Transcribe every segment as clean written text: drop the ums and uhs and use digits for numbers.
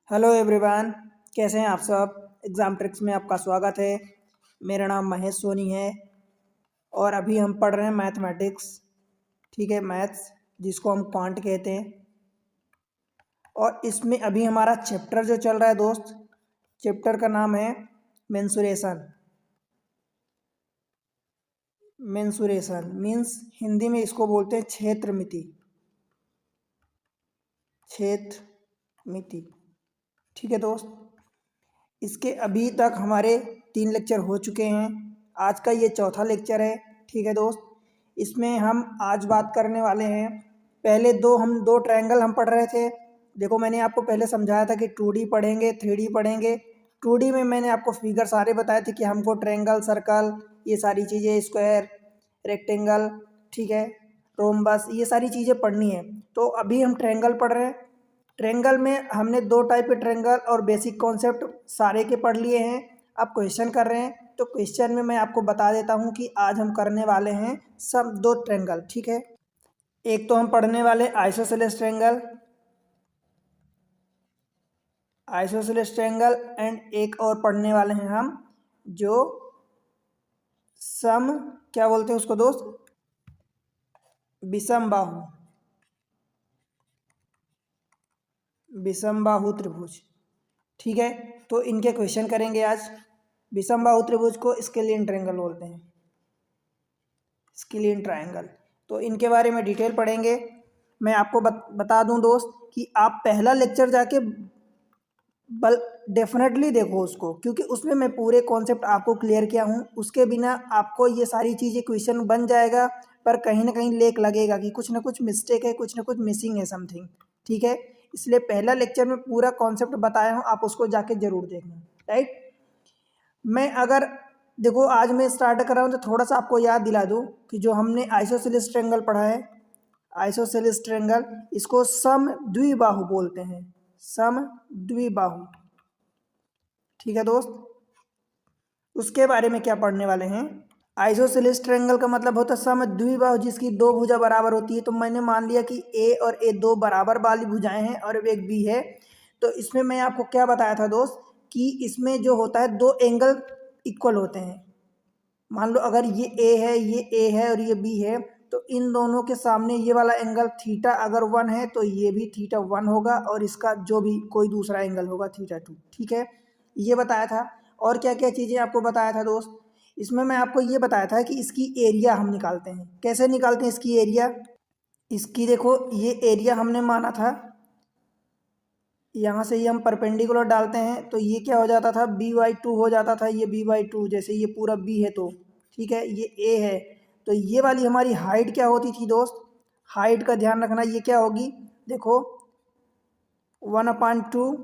Hello everyone, कैसे हैं आप सब। एग्ज़ाम ट्रिक्स में आपका स्वागत है। मेरा नाम महेश सोनी है और अभी हम पढ़ रहे हैं मैथमेटिक्स। ठीक है, मैथ्स जिसको हम क्वांट कहते हैं। और इसमें अभी हमारा चैप्टर जो चल रहा है दोस्त, चैप्टर का नाम है मेंसुरेशन। मेंसुरेशन मीन्स हिंदी में इसको बोलते हैं क्षेत्रमिति। क्षेत्रमिति, ठीक है दोस्त। इसके अभी तक हमारे 3 लेक्चर हो चुके हैं। आज का ये चौथा लेक्चर है। ठीक है दोस्त, इसमें हम आज बात करने वाले हैं। पहले दो ट्रायंगल हम पढ़ रहे थे। देखो, मैंने आपको पहले समझाया था कि 2D पढ़ेंगे, 3D पढ़ेंगे। 2D में मैंने आपको फिगर सारे बताए थे कि हमको ट्रायंगल, सर्कल, ये सारी चीज़ें, स्क्वायर, रेक्टेंगल, ठीक है, रोम्बस, ये सारी चीज़ें पढ़नी है। तो अभी हम ट्रायंगल पढ़ रहे हैं। ट्रेंगल में हमने 2 टाइप के ट्रेंगल और बेसिक कॉन्सेप्ट सारे के पढ़ लिए हैं। अब क्वेश्चन कर रहे हैं, तो क्वेश्चन में मैं आपको बता देता हूं कि आज हम करने वाले हैं सब 2 ट्रेंगल। ठीक है, एक तो हम पढ़ने वाले आइसोसेलेस ट्रेंगल, एंड एक और पढ़ने वाले हैं हम जो सम, क्या बोलते हैं उसको दोस्त, विषम बाहु, विषम बाहु त्रिभुज। ठीक है, तो इनके क्वेश्चन करेंगे आज। विषम बाहु त्रिभुज को स्केलियन ट्रायंगल बोलते हैं, स्केलियन ट्रायंगल। तो इनके बारे में डिटेल पढ़ेंगे। मैं आपको बता दूं दोस्त कि आप पहला लेक्चर जाके डेफिनेटली देखो उसको, क्योंकि उसमें मैं पूरे कॉन्सेप्ट आपको क्लियर किया हूँ। उसके बिना आपको ये सारी चीज़ें क्वेश्चन बन जाएगा, पर कहीं ना कहीं लेक लगेगा कि कुछ ना कुछ मिस्टेक है, कुछ ना कुछ मिसिंग है समथिंग। ठीक है, इसलिए पहला लेक्चर में पूरा कॉन्सेप्ट बताया हूँ, आप उसको जाके जरूर देखना। राइट, मैं अगर देखो आज मैं स्टार्ट कर रहा हूँ तो थोड़ा सा आपको याद दिला दूँ कि जो हमने आइसोसेलेस ट्रायंगल पढ़ा है, आइसोसेलेस ट्रायंगल, इसको सम द्विबाहु बोलते हैं, सम द्विबाहु। ठीक है दोस्त, उसके बारे में क्या पढ़ने वाले हैं। आइसोसेलेस ट्रायंगल का मतलब होता है सम द्विबाहु जिसकी 2 भुजा बराबर होती है। तो मैंने मान लिया कि ए और ए 2 बराबर वाली भुजाएं हैं और एक बी है। तो इसमें मैं आपको क्या बताया था दोस्त कि इसमें जो होता है 2 एंगल इक्वल होते हैं। मान लो अगर ये ए है और ये बी है, तो इन दोनों के सामने ये वाला एंगल थीटा अगर 1 है तो ये भी थीटा 1 होगा, और इसका जो भी कोई दूसरा एंगल होगा थीटा 2। ठीक है, ये बताया था। और क्या क्या चीज़ें आपको बताया था दोस्त, इसमें मैं आपको ये बताया था कि इसकी एरिया हम निकालते हैं। कैसे निकालते हैं इसकी एरिया, इसकी देखो ये एरिया हमने माना था, यहाँ से ये हम परपेंडिकुलर डालते हैं तो ये क्या हो जाता था, b/2 हो जाता था। ये b/2, जैसे ये पूरा b है तो ठीक है, ये a है, तो ये वाली हमारी हाइट क्या होती थी दोस्त, हाइट का ध्यान रखना, ये क्या होगी, देखो 1/2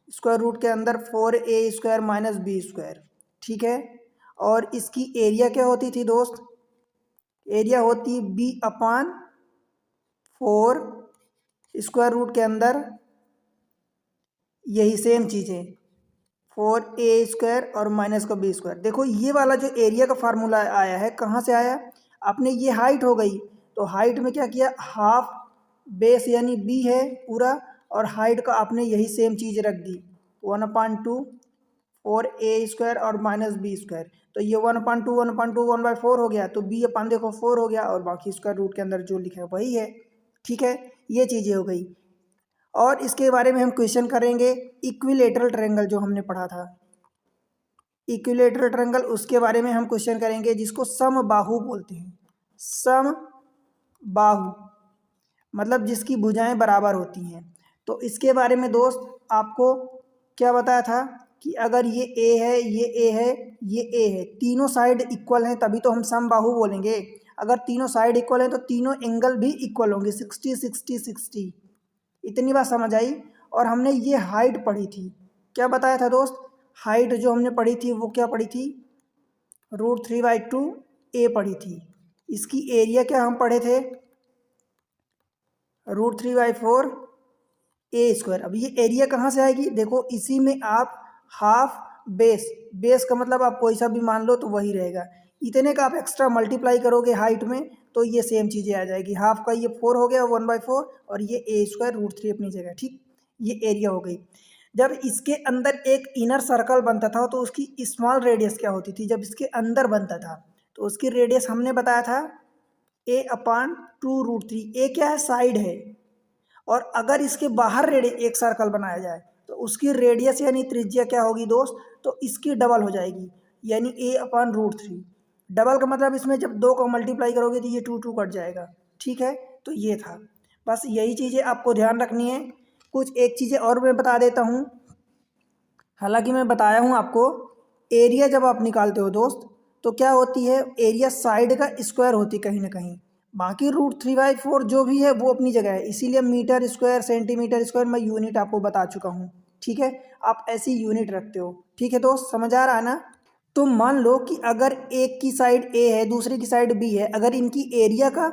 स्क्वायर रूट के अंदर 4a² माइनस b²। ठीक है, और इसकी एरिया क्या होती थी दोस्त, एरिया होती b/4 स्क्वायर रूट के अंदर यही सेम चीज़ें 4a² और माइनस का b²। देखो ये वाला जो एरिया का फार्मूला आया है कहाँ से आया, आपने ये हाइट हो गई, तो हाइट में क्या किया, हाफ बेस यानी b है पूरा, और हाइट का आपने यही सेम चीज़ रख दी 1/2 4a² और माइनस b²। तो ये 1/2 1/4 हो गया, तो b/, देखो 4 हो गया, और बाकी स्क्वायर रूट के अंदर जो लिखा है वही है। ठीक है, ये चीज़ें हो गई। और इसके बारे में हम क्वेश्चन करेंगे इक्विलेटरल ट्रायंगल जो हमने पढ़ा था, इक्विलेटरल ट्रायंगल, उसके बारे में हम क्वेश्चन करेंगे जिसको समबाहु बोलते हैं। समबाहु मतलब जिसकी भुजाएं बराबर होती हैं। तो इसके बारे में दोस्त आपको क्या बताया था कि अगर ये ए है, ये ए है, ये ए है, तीनों साइड इक्वल हैं तभी तो हम समबाहु बोलेंगे। अगर तीनों साइड इक्वल हैं तो तीनों एंगल भी इक्वल होंगे, 60 60 60। इतनी बात समझ आई। और हमने ये हाइट पढ़ी थी, क्या बताया था दोस्त, हाइट जो हमने पढ़ी थी वो क्या पढ़ी थी, √3/2 ए पढ़ी थी। इसकी एरिया क्या हम पढ़े थे, √3/4 a²। अब ये एरिया कहाँ से आएगी, देखो इसी में आप हाफ बेस, बेस का मतलब आप कोई सा भी मान लो तो वही रहेगा, इतने का आप एक्स्ट्रा मल्टीप्लाई करोगे हाइट में तो ये सेम चीज़ें आ जाएगी। हाफ का ये 4 हो गया 1/4, और ये a² √3 अपनी जगह। ठीक, ये एरिया हो गई। जब इसके अंदर एक इनर सर्कल बनता था तो उसकी स्मॉल रेडियस क्या होती थी, जब इसके अंदर बनता था तो उसकी रेडियस हमने बताया था a/2√3। ए क्या है, साइड है। और अगर इसके बाहर एक सर्कल बनाया जाए तो उसकी रेडियस यानी त्रिज्या क्या होगी दोस्त, तो इसकी डबल हो जाएगी, यानी a/√3। डबल का मतलब इसमें जब दो को मल्टीप्लाई करोगे तो ये 2 कट जाएगा। ठीक है, तो ये था, बस यही चीज़ें आपको ध्यान रखनी है। कुछ एक चीज़ें और मैं बता देता हूँ, हालांकि मैं बताया हूँ आपको, एरिया जब आप निकालते हो दोस्त तो क्या होती है, एरिया साइड का स्क्वायर होती है कहीं ना कहीं। बाकी √3/4 जो भी है वो अपनी जगह है, इसीलिए मीटर स्क्वायर सेंटीमीटर स्क्वायर मैं यूनिट आपको बता चुका हूँ। ठीक है, आप ऐसी यूनिट रखते हो। ठीक है दोस्त, समझ आ रहा है ना। तो मान लो कि अगर एक की साइड ए है दूसरे की साइड बी है, अगर इनकी एरिया का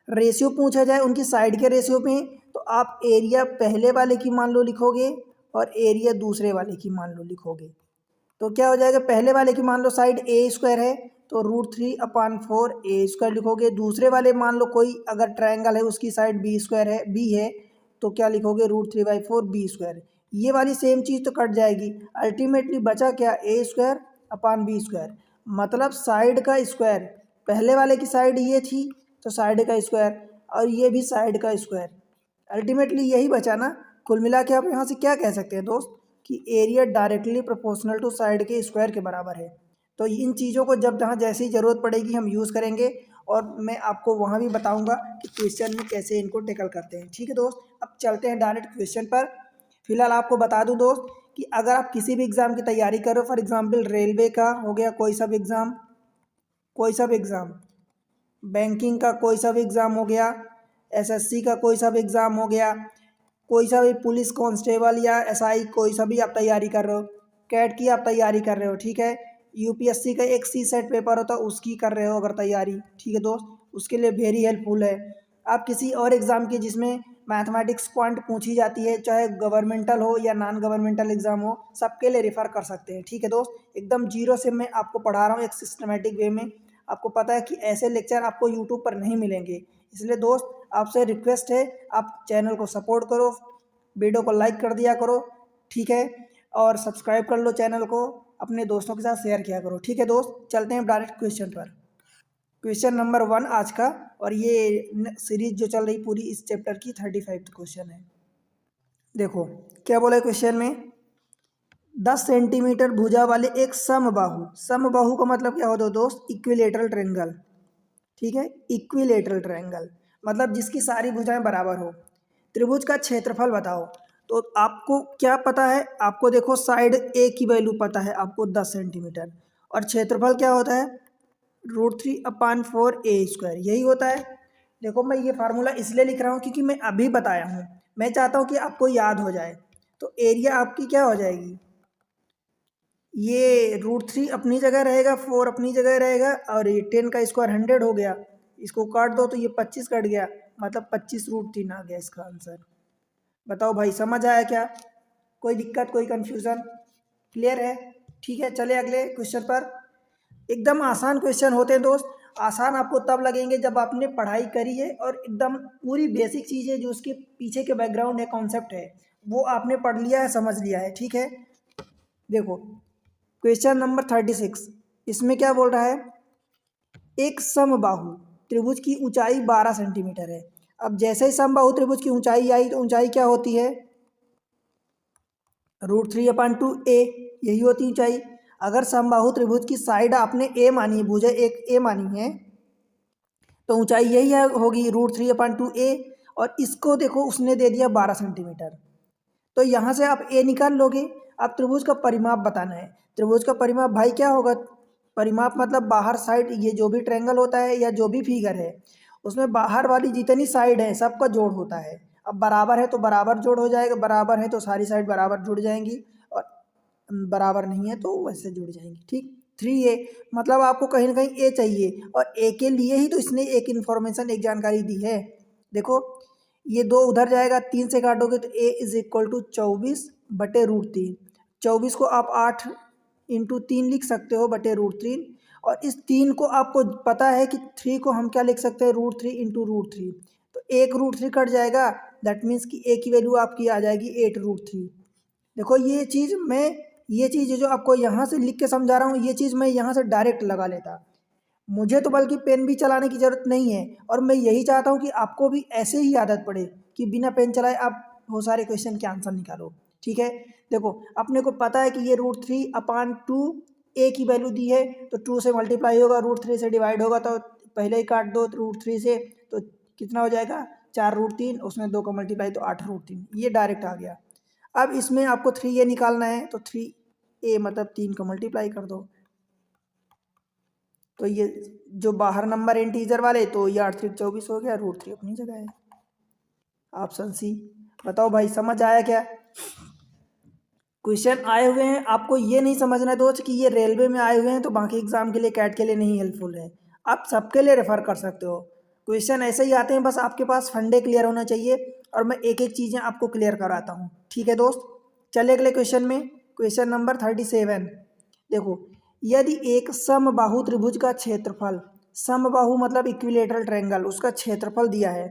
रेशियो पूछा जाए उनकी साइड के रेशियो पे, तो आप एरिया पहले वाले की मान लो लिखोगे और एरिया दूसरे वाले की मान लो लिखोगे। तो क्या हो जाएगा, पहले वाले की मान लो साइड a² है तो √3/4 a² लिखोगे। दूसरे वाले मान लो कोई अगर ट्रायंगल है उसकी साइड b है तो क्या लिखोगे, √3/4 b²। ये वाली सेम चीज़ तो कट जाएगी, अल्टीमेटली बचा क्या, a²/b²। मतलब साइड का स्क्वायर, पहले वाले की साइड ये थी तो साइड का स्क्वायर, और ये भी साइड का स्क्वायर, अल्टीमेटली यही बचा ना। कुल मिला के आप यहाँ से क्या कह सकते हैं दोस्त, कि area directly proportional to side के स्क्वायर के बराबर है। तो इन चीज़ों को जब जहाँ जैसी ज़रूरत पड़ेगी हम यूज़ करेंगे, और मैं आपको वहाँ भी बताऊँगा कि क्वेश्चन में कैसे इनको टेकल करते हैं। ठीक है दोस्त, अब चलते हैं डायरेक्ट क्वेश्चन पर। फिलहाल आपको बता दूँ दोस्त कि अगर आप किसी भी एग्ज़ाम की तैयारी करो, फॉर एग्ज़ाम्पल रेलवे का हो गया कोई सा भी एग्ज़ाम, बैंकिंग का कोई सा भी एग्ज़ाम हो गया, एसएससी का कोई सा भी एग्ज़ाम हो गया, कोई सा भी पुलिस कांस्टेबल या एसआई कोई सा भी आप तैयारी कर रहे हो, कैट की आप तैयारी कर रहे हो, ठीक है, यूपीएससी का एक सी-सेट पेपर होता है उसकी कर रहे हो अगर तैयारी, ठीक है दोस्त, उसके लिए वेरी हेल्पफुल है। आप किसी और एग्ज़ाम की जिसमें मैथमेटिक्स क्वांट पूछी जाती है, चाहे गवर्नमेंटल हो या नॉन गवर्नमेंटल एग्ज़ाम हो, सबके लिए रेफ़र कर सकते हैं। ठीक है दोस्त, एकदम जीरो से मैं आपको पढ़ा रहा हूँ एक सिस्टमेटिक वे में। आपको पता है कि ऐसे लेक्चर आपको यूट्यूब पर नहीं मिलेंगे, इसलिए दोस्त आपसे रिक्वेस्ट है आप चैनल को सपोर्ट करो, वीडियो को लाइक कर दिया करो, ठीक है, और सब्सक्राइब कर लो चैनल को, अपने दोस्तों के साथ शेयर किया करो। ठीक है दोस्त, चलते हैं डायरेक्ट क्वेश्चन पर। क्वेश्चन नंबर 1 आज का, और ये सीरीज जो चल रही पूरी इस चैप्टर की 35 क्वेश्चन है। देखो क्या बोला है क्वेश्चन में, 10 सेंटीमीटर भुजा वाले एक समबाहु, समबाहु का मतलब क्या होता है दोस्त, इक्विलेटरल ट्रायंगल। ठीक है, इक्विलेटरल ट्रायंगल मतलब जिसकी सारी भुजाएं बराबर हो। त्रिभुज का क्षेत्रफल बताओ। तो आपको क्या पता है, आपको देखो साइड ए की वैल्यू पता है आपको 10 सेंटीमीटर, और क्षेत्रफल क्या होता है, √3/4 a², यही होता है। देखो मैं ये फार्मूला इसलिए लिख रहा हूँ क्योंकि मैं अभी बताया हूँ, मैं चाहता हूँ कि आपको याद हो जाए। तो एरिया आपकी क्या हो जाएगी, ये √3 अपनी जगह रहेगा, 4 अपनी जगह रहेगा, और ये 10 का स्क्वायर 100 हो गया, इसको काट दो तो ये 25 कट गया, मतलब 25√3 आ गया इसका आंसर। बताओ भाई समझ आया क्या, कोई दिक्कत कोई कन्फ्यूज़न, क्लियर है। ठीक है, चले अगले क्वेश्चन पर। एकदम आसान क्वेश्चन होते हैं दोस्त, आसान आपको तब लगेंगे जब आपने पढ़ाई करी है और एकदम पूरी बेसिक चीज़ें जो उसके पीछे के बैकग्राउंड है, कॉन्सेप्ट है, वो आपने पढ़ लिया है, समझ लिया है। ठीक है, देखो क्वेश्चन नंबर 36, इसमें क्या बोल रहा है, एक समबाहु त्रिभुज की ऊंचाई 12 सेंटीमीटर है। अब जैसे ही समबाहु त्रिभुज की ऊंचाई आई तो ऊंचाई क्या होती है, √3/2 a, यही होती ऊंचाई। अगर समबाहु त्रिभुज की साइड आपने ए मानी है, भुजा एक ए मानी है, तो ऊंचाई यही है होगी √3/2 a, और इसको देखो उसने दे दिया 12 सेंटीमीटर। तो यहाँ से आप ए निकाल लोगे। अब त्रिभुज का परिमाप बताना है। त्रिभुज का परिमाप भाई क्या होगा, परिमाप मतलब बाहर साइड, ये जो भी ट्रायंगल होता है या जो भी फिगर है उसमें बाहर वाली जितनी साइड है सबका जोड़ होता है। अब बराबर है तो बराबर जोड़ हो जाएगा, बराबर है तो सारी साइड बराबर जुड़ जाएंगी, और बराबर नहीं है तो वैसे जुड़ जाएंगी। ठीक, 3a मतलब आपको कहीं ना कहीं ए चाहिए, और ए के लिए ही तो इसने एक इन्फॉर्मेशन एक जानकारी दी है। देखो ये 2 उधर जाएगा, 3 से काटोगे तो a = 24/√3। 24 को आप 8 × 3 लिख सकते हो /√3, और इस 3 को आपको पता है कि 3 को हम क्या लिख सकते हैं, √3 × √3, तो एक √3 कट जाएगा, दैट मीन्स कि a की वैल्यू आपकी आ जाएगी 8√3। देखो ये चीज़ जो आपको यहाँ से लिख के समझा रहा हूँ, ये चीज़ मैं यहाँ से डायरेक्ट लगा लेता। मुझे तो बल्कि पेन भी चलाने की ज़रूरत नहीं है, और मैं यही चाहता हूँ कि आपको भी ऐसे ही आदत पड़े कि बिना पेन चलाए आप बहुत सारे क्वेश्चन के आंसर निकालो। ठीक है, देखो अपने को पता है कि ये √3/2 ए की वैल्यू दी है, तो 2 से मल्टीप्लाई होगा, √3 से डिवाइड होगा, तो पहले ही काट दो √3 से, तो कितना हो जाएगा 4√3, उसमें 2 का मल्टीप्लाई तो 8√3, ये डायरेक्ट आ गया। अब इसमें आपको 3a निकालना है, तो 3a मतलब 3 का मल्टीप्लाई कर दो, तो ये जो बाहर नंबर इंटीजर वाले, तो ये 8 3 24 हो गया, √3 अपनी जगह है। Option C. बताओ भाई समझ आया क्या? क्वेश्चन आए हुए हैं, आपको ये नहीं समझना है दोस्त कि ये रेलवे में आए हुए हैं तो बाकी एग्जाम के लिए कैट के लिए नहीं हेल्पफुल है, आप सबके लिए रेफर कर सकते हो। क्वेश्चन ऐसे ही आते हैं, बस आपके पास फंडे क्लियर होना चाहिए, और मैं एक एक चीज़ें आपको क्लियर कराता हूँ। ठीक है दोस्त, चले अगले क्वेश्चन में। Question number 37। देखो, यदि एक समबाहु त्रिभुज का क्षेत्रफल, समबाहु मतलब इक्विलेटरल ट्रायंगल, उसका क्षेत्रफल दिया है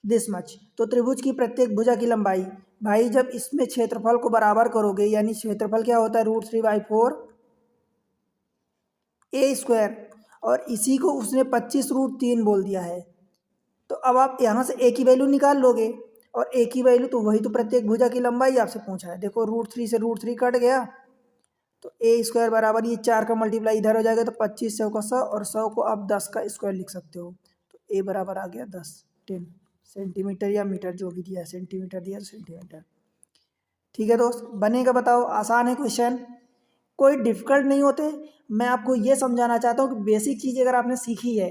दिस मच, तो त्रिभुज की प्रत्येक भुजा की लंबाई, भाई जब इसमें क्षेत्रफल को बराबर करोगे, यानी क्षेत्रफल क्या होता है √3/4 ए स्क्वायर, और इसी को उसने 25√3 बोल दिया है, तो अब आप यहाँ से ए की वैल्यू निकाल लोगे, और ए की वैल्यू तो वही तो प्रत्येक भुजा की लंबाई आपसे पूछा है। देखो √3 से √3 कट गया, तो ए स्क्वायर बराबर ये 4 का मल्टीप्लाई इधर हो जाएगा, तो 25 100 का 100, और 100 को आप 10 का स्क्वायर लिख सकते हो, तो ए बराबर आ गया 10 सेंटीमीटर या मीटर, जो भी दिया है, सेंटीमीटर दिया तो सेंटीमीटर। ठीक है दोस्त, बनेगा? बताओ, आसान है क्वेश्चन, कोई डिफिकल्ट नहीं होते। मैं आपको ये समझाना चाहता हूँ कि बेसिक चीज़ अगर आपने सीखी है,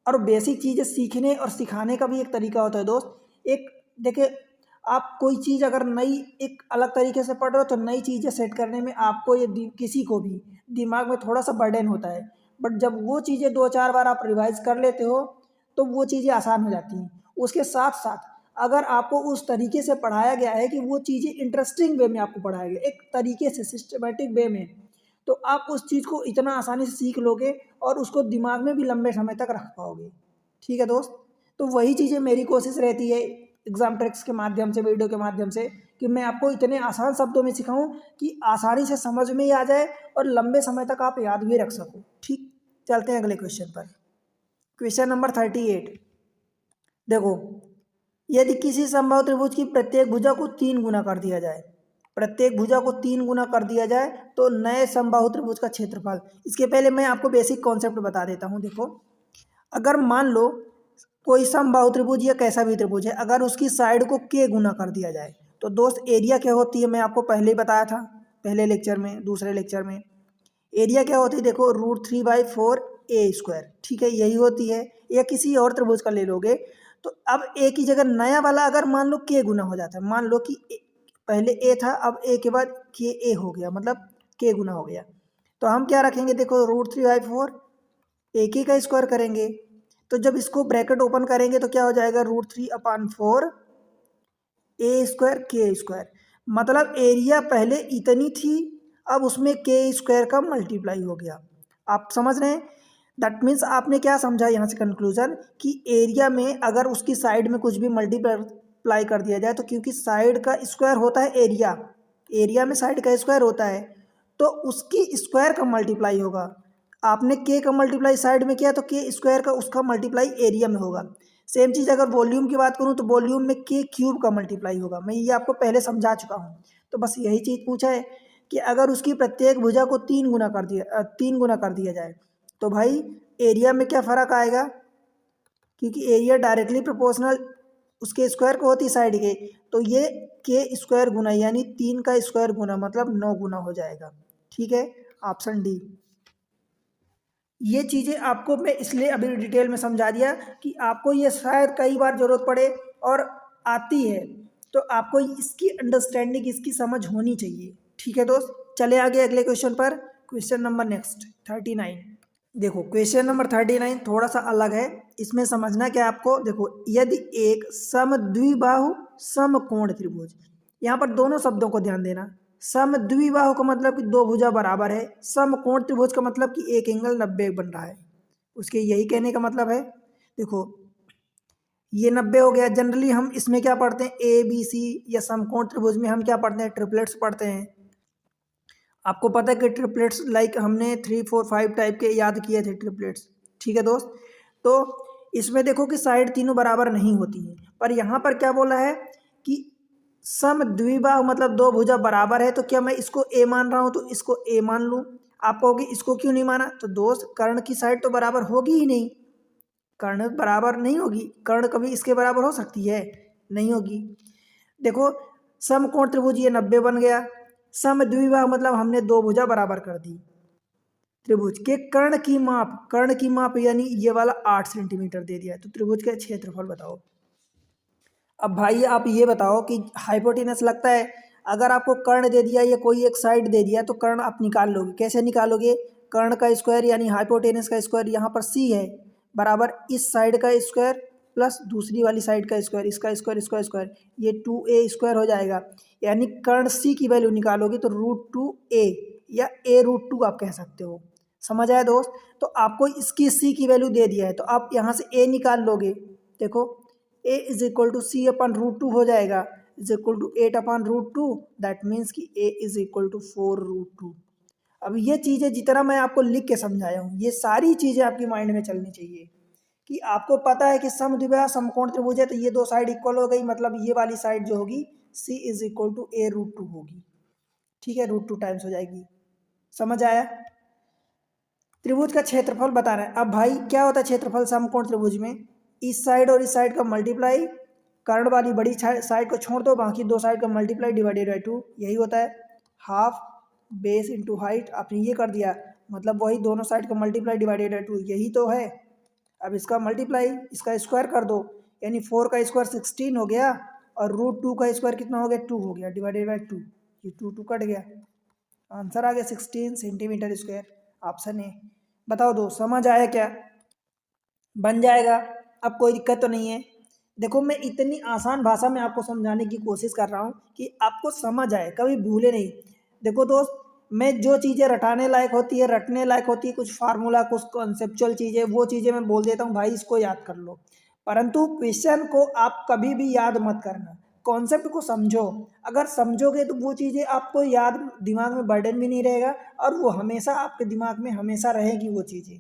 और बेसिक चीज़ें सीखने और सिखाने का भी एक तरीका होता है दोस्त। एक देखिए, आप कोई चीज़ अगर नई एक अलग तरीके से पढ़ रहे हो, तो नई चीज़ें सेट करने में आपको किसी को भी दिमाग में थोड़ा सा बर्डन होता है, बट जब वो चीज़ें 2 4 बार आप रिवाइज कर लेते हो, तो वो चीज़ें आसान हो जाती हैं। उसके साथ साथ अगर आपको उस तरीके से पढ़ाया गया है कि वो चीज़ें इंटरेस्टिंग वे में आपको पढ़ाया गया, एक तरीके से सिस्टमेटिक वे में, तो आप उस चीज़ को इतना आसानी से सीख लोगे, और उसको दिमाग में भी लंबे समय तक रख पाओगे। ठीक है दोस्त, तो वही चीज़ें मेरी कोशिश रहती है एग्जाम ट्रिक्स के माध्यम से, वीडियो के माध्यम से, कि मैं आपको इतने आसान शब्दों में सिखाऊं कि आसानी से समझ में ही आ जाए, और लंबे समय तक आप याद भी रख सको। ठीक, चलते हैं अगले क्वेश्चन पर। Question number 38। देखो, यदि किसी समबाहु त्रिभुज की प्रत्येक भुजा को 3 गुना कर दिया जाए, प्रत्येक भुजा को 3 गुना कर दिया जाए, तो नए समबाहु त्रिभुज का क्षेत्रफल। इसके पहले मैं आपको बेसिक कॉन्सेप्ट बता देता हूँ। देखो, अगर मान लो कोई समबाहु त्रिभुज या कैसा भी त्रिभुज है, अगर उसकी साइड को k गुना कर दिया जाए, तो दोस्त एरिया क्या होती है, मैं आपको पहले ही बताया था, पहले लेक्चर में, दूसरे लेक्चर में। एरिया क्या होती है, देखो √3/4 ए स्क्वायर, ठीक है, यही होती है। या किसी और त्रिभुज का ले लोगे, तो अब ए की जगह नया वाला अगर मान लो k गुना हो जाता है, मान लो कि पहले ए था, अब ए के बाद k a हो गया, मतलब k गुना हो गया, तो हम क्या रखेंगे, देखो √3/4 ए के का स्क्वायर करेंगे, तो जब इसको ब्रैकेट ओपन करेंगे तो क्या हो जाएगा √3/4 ए स्क्वायर के स्क्वायर, मतलब एरिया पहले इतनी थी, अब उसमें के स्क्वायर का मल्टीप्लाई हो गया। आप समझ रहे हैं? दैट मीन्स आपने क्या समझा यहाँ से कंक्लूजन, कि एरिया में अगर उसकी साइड में कुछ भी मल्टीप्लाई कर दिया जाए, तो क्योंकि साइड का स्क्वायर होता है एरिया, एरिया में साइड का स्क्वायर होता है, तो उसकी स्क्वायर का मल्टीप्लाई होगा। आपने के का मल्टीप्लाई साइड में किया, तो के स्क्वायर का उसका मल्टीप्लाई एरिया में होगा। सेम चीज़ अगर वॉल्यूम की बात करूँ, तो वॉल्यूम में के क्यूब का मल्टीप्लाई होगा। मैं ये आपको पहले समझा चुका हूँ, तो बस यही चीज़ पूछा है कि अगर उसकी प्रत्येक भुजा को 3 गुना कर दिया जाए, तो भाई एरिया में क्या फ़र्क आएगा, क्योंकि एरिया डायरेक्टली प्रोपोर्शनल उसके स्क्वायर को होती साइड के, तो ये के स्क्वायर गुना, यानी 3 का स्क्वायर गुना, मतलब 9 गुना हो जाएगा। ठीक है, ऑप्शन डी। ये चीज़ें आपको मैं इसलिए अभी डिटेल में समझा दिया कि आपको ये शायद कई बार ज़रूरत पड़े, और आती है, तो आपको इसकी अंडरस्टैंडिंग, इसकी समझ होनी चाहिए। ठीक है दोस्त, चले आगे अगले क्वेश्चन पर। Question number next 39। देखो, क्वेश्चन नंबर 39 थोड़ा सा अलग है, इसमें समझना क्या है आपको। देखो, यदि एक समद्विबाहु समकोण त्रिभुज, यहाँ पर दोनों शब्दों को ध्यान देना। समद्विबाहु का मतलब कि दो भुजा बराबर है, समकोण त्रिभुज का मतलब कि एक एंगल 90 बन रहा है, उसके यही कहने का मतलब है। देखो, ये 90 हो गया। जनरली हम इसमें क्या पढ़ते हैं, ए बी सी या समकोण त्रिभुज में हम क्या पढ़ते हैं, ट्रिपलेट्स पढ़ते हैं। आपको पता है कि ट्रिपलेट्स लाइक हमने 3 4 5 टाइप के याद किए थे ट्रिपलेट्स। ठीक है दोस्त, तो इसमें देखो कि साइड तीनों बराबर नहीं होती है, पर यहाँ पर क्या बोला है कि सम द्विबाहु मतलब दो भुजा बराबर है, तो क्या मैं इसको ए मान रहा हूँ तो इसको ए मान लूँ। आप कहोगे इसको क्यों नहीं माना, तो दोस्त कर्ण की साइड तो बराबर होगी ही नहीं, कर्ण बराबर नहीं होगी, कर्ण कभी इसके बराबर हो सकती है, नहीं होगी। देखो समकोण त्रिभुज ये 90 बन गया, सम द्विबाहु मतलब हमने दो भुजा बराबर कर दी। त्रिभुज के कर्ण की माप यानी ये वाला 8 सेंटीमीटर दे दिया है, तो त्रिभुज का क्षेत्रफल बताओ। अब भाई आप ये बताओ कि हाइपोटेनस लगता है, अगर आपको कर्ण दे दिया या कोई एक साइड दे दिया तो कर्ण आप निकाल लोगे, कैसे निकालोगे, कर्ण का स्क्वायर यानी हाइपोटेनस का स्क्वायर, यहाँ पर सी है बराबर इस साइड का स्क्वायर प्लस दूसरी वाली साइड का स्क्वायर, इसका स्क्वायर इसका स्क्वायर, ये 2a स्क्वायर हो जाएगा। यानी कर्ण सी की वैल्यू निकालोगे तो √2a या a√2 आप कह सकते हो। समझ आया दोस्त, तो आपको इसकी सी की वैल्यू दे दिया है तो आप यहाँ से a निकाल लोगे। देखो a is equal to C upon √2 हो जाएगा, is equal to 8/√2, that means कि a इज इक्वल टू 4√2। अब ये चीज़ें जितना मैं आपको लिख के समझाया हूँ, ये सारी चीज़ें आपकी माइंड में चलनी चाहिए कि आपको पता है कि समद्विबाहु समकोण त्रिभुज है, तो ये दो साइड इक्वल हो गई, मतलब ये वाली साइड जो होगी c is equal to a√2 होगी। ठीक है, √2 टाइम्स हो जाएगी। समझ आया। त्रिभुज का क्षेत्रफल बताना है। अब भाई क्या होता है क्षेत्रफल समकोण त्रिभुज में, इस साइड और इस साइड का मल्टीप्लाई, कर्ण वाली बड़ी साइड को छोड़ दो, बाकी दो साइड का मल्टीप्लाई डिवाइडेड बाई 2, यही होता है। हाफ बेस इंटू हाइट, आपने ये कर दिया, मतलब वही दोनों साइड का मल्टीप्लाई डिवाइडेड बाई 2, यही तो है। अब इसका मल्टीप्लाई, इसका स्क्वायर कर दो, यानी 4 का स्क्वायर 16 हो गया, और √2 का स्क्वायर कितना हो गया, 2 हो गया, डिवाइडेड बाई 2, ये 2 कट गया, आंसर आ गया 16 सेंटीमीटर स्क्वायर, ऑप्शन ए। बताओ दो, समझ आया क्या, बन जाएगा, अब कोई दिक्कत तो नहीं है। देखो मैं इतनी आसान भाषा में आपको समझाने की कोशिश कर रहा हूँ कि आपको समझ आए, कभी भूले नहीं। देखो दोस्त, मैं जो चीज़ें रटाने लायक होती है, रटने लायक होती है, कुछ फार्मूला कुछ कॉन्सेप्चुअल चीज़ें, वो चीज़ें मैं बोल देता हूँ भाई इसको याद कर लो, परंतु क्वेश्चन को आप कभी भी याद मत करना, कॉन्सेप्ट को समझो। अगर समझोगे तो वो चीज़ें आपको याद, दिमाग में बर्डन भी नहीं रहेगा, और वो हमेशा आपके दिमाग में हमेशा रहेगी वो चीज़ें।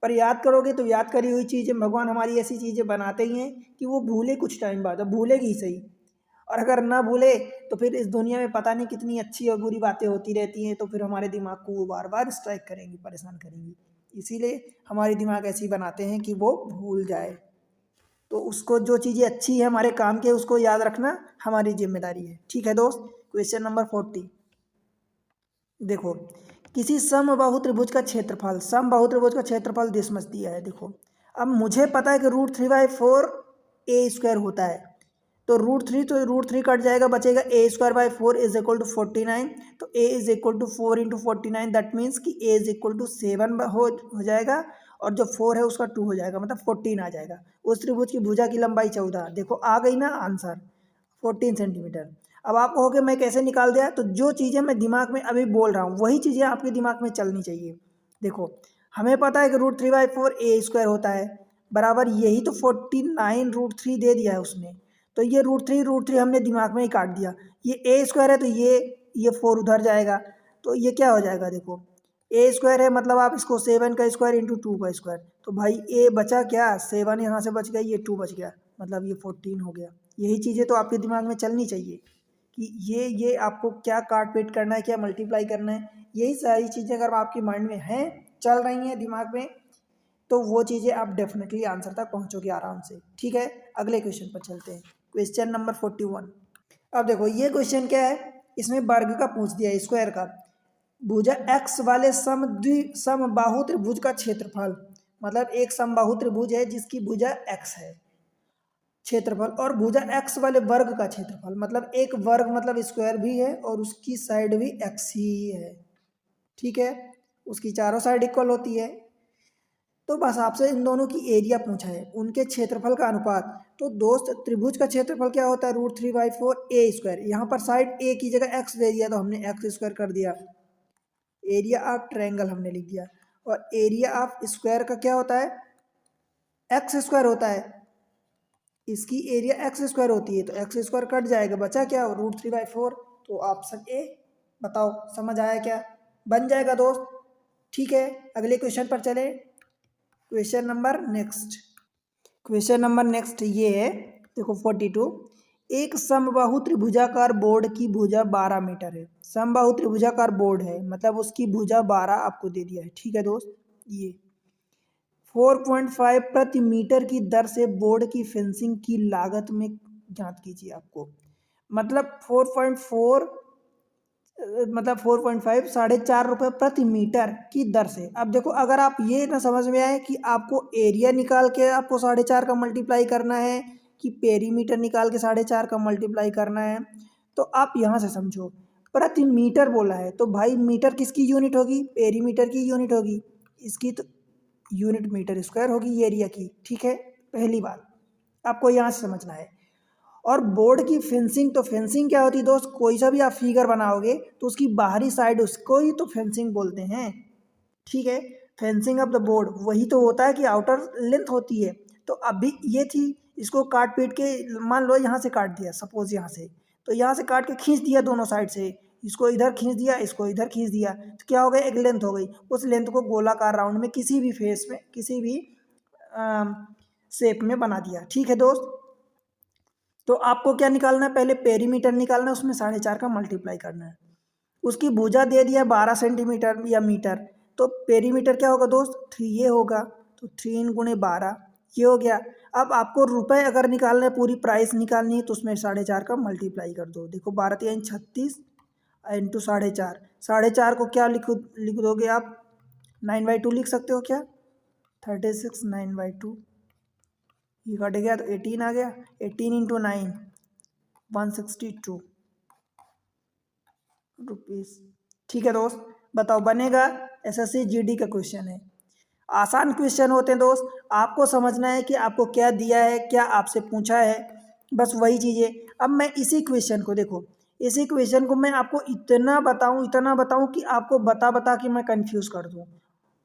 पर याद करोगे तो याद करी हुई चीज़ें भगवान हमारी ऐसी चीज़ें बनाते ही हैं कि वो भूले कुछ टाइम बाद, अब भूलेगी ही सही, और अगर ना भूले तो फिर इस दुनिया में पता नहीं कितनी अच्छी और बुरी बातें होती रहती हैं, तो फिर हमारे दिमाग को वो बार बार स्ट्राइक करेंगी, परेशान करेंगी। इसीलिए हमारी दिमाग ऐसी बनाते हैं कि वो भूल जाए, तो उसको जो चीज़ें अच्छी है हमारे काम के उसको याद रखना हमारी जिम्मेदारी है। ठीक है दोस्त, क्वेश्चन नंबर 40 देखो, किसी समबाहु त्रिभुज का क्षेत्रफल, समबाहु त्रिभुज का क्षेत्रफल दिस मच दिया है। देखो अब मुझे पता है कि √3/4 ए स्क्वायर होता है, तो √3 तो √3 कट जाएगा, बचेगा a² 4 इज इक्वल टू 49, तो a is equal to 4 into 49, that means कि a इज इक्वल टू 7 हो जाएगा, और जो 4 है उसका 2 हो जाएगा, मतलब 14 आ जाएगा। उस त्रिभुज की भुजा की लंबाई 14, देखो आ गई ना आंसर, 14 सेंटीमीटर। अब आप कहोगे मैं कैसे निकाल दिया, तो जो चीज़ें मैं दिमाग में अभी बोल रहा हूँ वही चीज़ें आपके दिमाग में चलनी चाहिए। देखो हमें पता है कि √3/4 ए स्क्वायर होता है, बराबर यही तो 49 √3 दे दिया है उसने, तो ये √3 हमने दिमाग में ही काट दिया, ये ए स्क्वायर है तो ये 4 उधर जाएगा, तो ये क्या हो जाएगा, देखो ए स्क्वायर है मतलब आप इसको 7 का स्क्वायर इंटू 2 का स्क्वायर, तो भाई ए बचा क्या, 7 यहाँ से बच गया, ये 2 बच गया, मतलब ये 14 हो गया। यही चीज़ें तो आपके दिमाग में चलनी चाहिए कि ये आपको क्या काट पीट करना है, क्या मल्टीप्लाई करना है, यही सारी चीज़ें अगर आपकी माइंड में हैं, चल रही हैं दिमाग में, तो वो चीज़ें आप डेफिनेटली आंसर तक पहुँचोगे आराम से। ठीक है, अगले क्वेश्चन पर चलते हैं, क्वेश्चन नंबर 41। अब देखो ये क्वेश्चन क्या है, इसमें वर्ग का पूछ दिया है, स्क्वायर का, भुजा x वाले समबाहु त्रिभुज का क्षेत्रफल, मतलब एक समबाहु त्रिभुज है जिसकी भुजा x है, क्षेत्रफल, और भुजा x वाले वर्ग का क्षेत्रफल, मतलब एक वर्ग मतलब स्क्वायर भी है और उसकी साइड भी x ही है। ठीक है, उसकी चारों साइड इक्वल होती है, तो बस आपसे इन दोनों की एरिया पूछा है, उनके क्षेत्रफल का अनुपात। तो दोस्त त्रिभुज का क्षेत्रफल क्या होता है, √3/4 ए स्क्वायर, यहाँ पर साइड ए की जगह x दे दिया तो हमने x स्क्वायर कर दिया, एरिया ऑफ ट्रायंगल हमने लिख दिया, और एरिया ऑफ स्क्वायर का क्या होता है, x स्क्वायर होता है। इसकी एरिया एक्स स्क्वायर होती है, तो एक्स स्क्वायर कट जाएगा, बचा क्या, √3/4। तो ऑप्शन ए। बताओ समझ आया क्या, बन जाएगा दोस्त। ठीक है, अगले क्वेश्चन पर चले। क्वेश्चन नंबर नेक्स्ट ये है, देखो 42। एक समबाहु त्रिभुजाकार बोर्ड की भुजा 12 मीटर है। समबाहु त्रिभुजाकार बोर्ड है, मतलब उसकी भुजा 12 आपको दे दिया है। ठीक है दोस्त, ये 4.5 प्रति मीटर की दर से बोर्ड की फेंसिंग की लागत में ज्ञात कीजिए आपको। मतलब 4.4, मतलब 4.5, ₹4.5 प्रति मीटर की दर से। अब देखो, अगर आप ये ना समझ में आए कि आपको एरिया निकाल के आपको 4.5 का मल्टीप्लाई करना है कि पेरीमीटर निकाल के 4.5 का मल्टीप्लाई करना है, तो आप यहाँ से समझो। प्रति मीटर बोला है तो भाई मीटर किसकी यूनिट होगी, पेरीमीटर की यूनिट होगी। इसकी तो यूनिट मीटर स्क्वायर होगी एरिया की। ठीक है, पहली बात आपको यहाँ से समझना है। और बोर्ड की फेंसिंग, तो फेंसिंग क्या होती है दोस्त, कोई सा भी आप फिगर बनाओगे तो उसकी बाहरी साइड, उसको ही तो फेंसिंग बोलते हैं। ठीक है, फेंसिंग ऑफ द बोर्ड वही तो होता है कि आउटर लेंथ होती है। तो अभी ये थी, इसको काट पीट के, मान लो यहाँ से काट दिया, सपोज यहाँ से, तो यहाँ से काट के खींच दिया दोनों साइड से, इसको इधर खींच दिया, इसको इधर खींच दिया, तो क्या हो गया, एक लेंथ हो गई। उस लेंथ को गोलाकार राउंड में किसी भी फेस में, किसी भी शेप में बना दिया। ठीक है दोस्त, तो आपको क्या निकालना है, पहले पेरीमीटर निकालना है, उसमें 4.5 का मल्टीप्लाई करना है। उसकी भुजा दे दिया 12 सेंटीमीटर या मीटर, तो पेरीमीटर क्या होगा दोस्त, 3 ये होगा, तो 3 × 12 ये हो गया। अब आपको रुपए अगर निकालना है, पूरी प्राइस निकालनी है, तो उसमें 4.5 का मल्टीप्लाई कर दो। देखो 12 3 36 इंटू 4.5, 4.5 को क्या लिख दोगे आप, 9/2 लिख सकते हो क्या, 36 9/2, ये कट गया तो 18 आ गया, 18 × 9 162 रुपीज़। ठीक है दोस्त, बताओ बनेगा। एसएससी जीडी का क्वेश्चन है, आसान क्वेश्चन होते हैं दोस्त। आपको समझना है कि आपको क्या दिया है, क्या आपसे पूछा है, बस वही चीज़ें। अब मैं इसी क्वेश्चन को देखो, इसी क्वेश्चन को मैं आपको इतना बताऊं कि आपको बता बता के मैं कंफ्यूज कर दूं,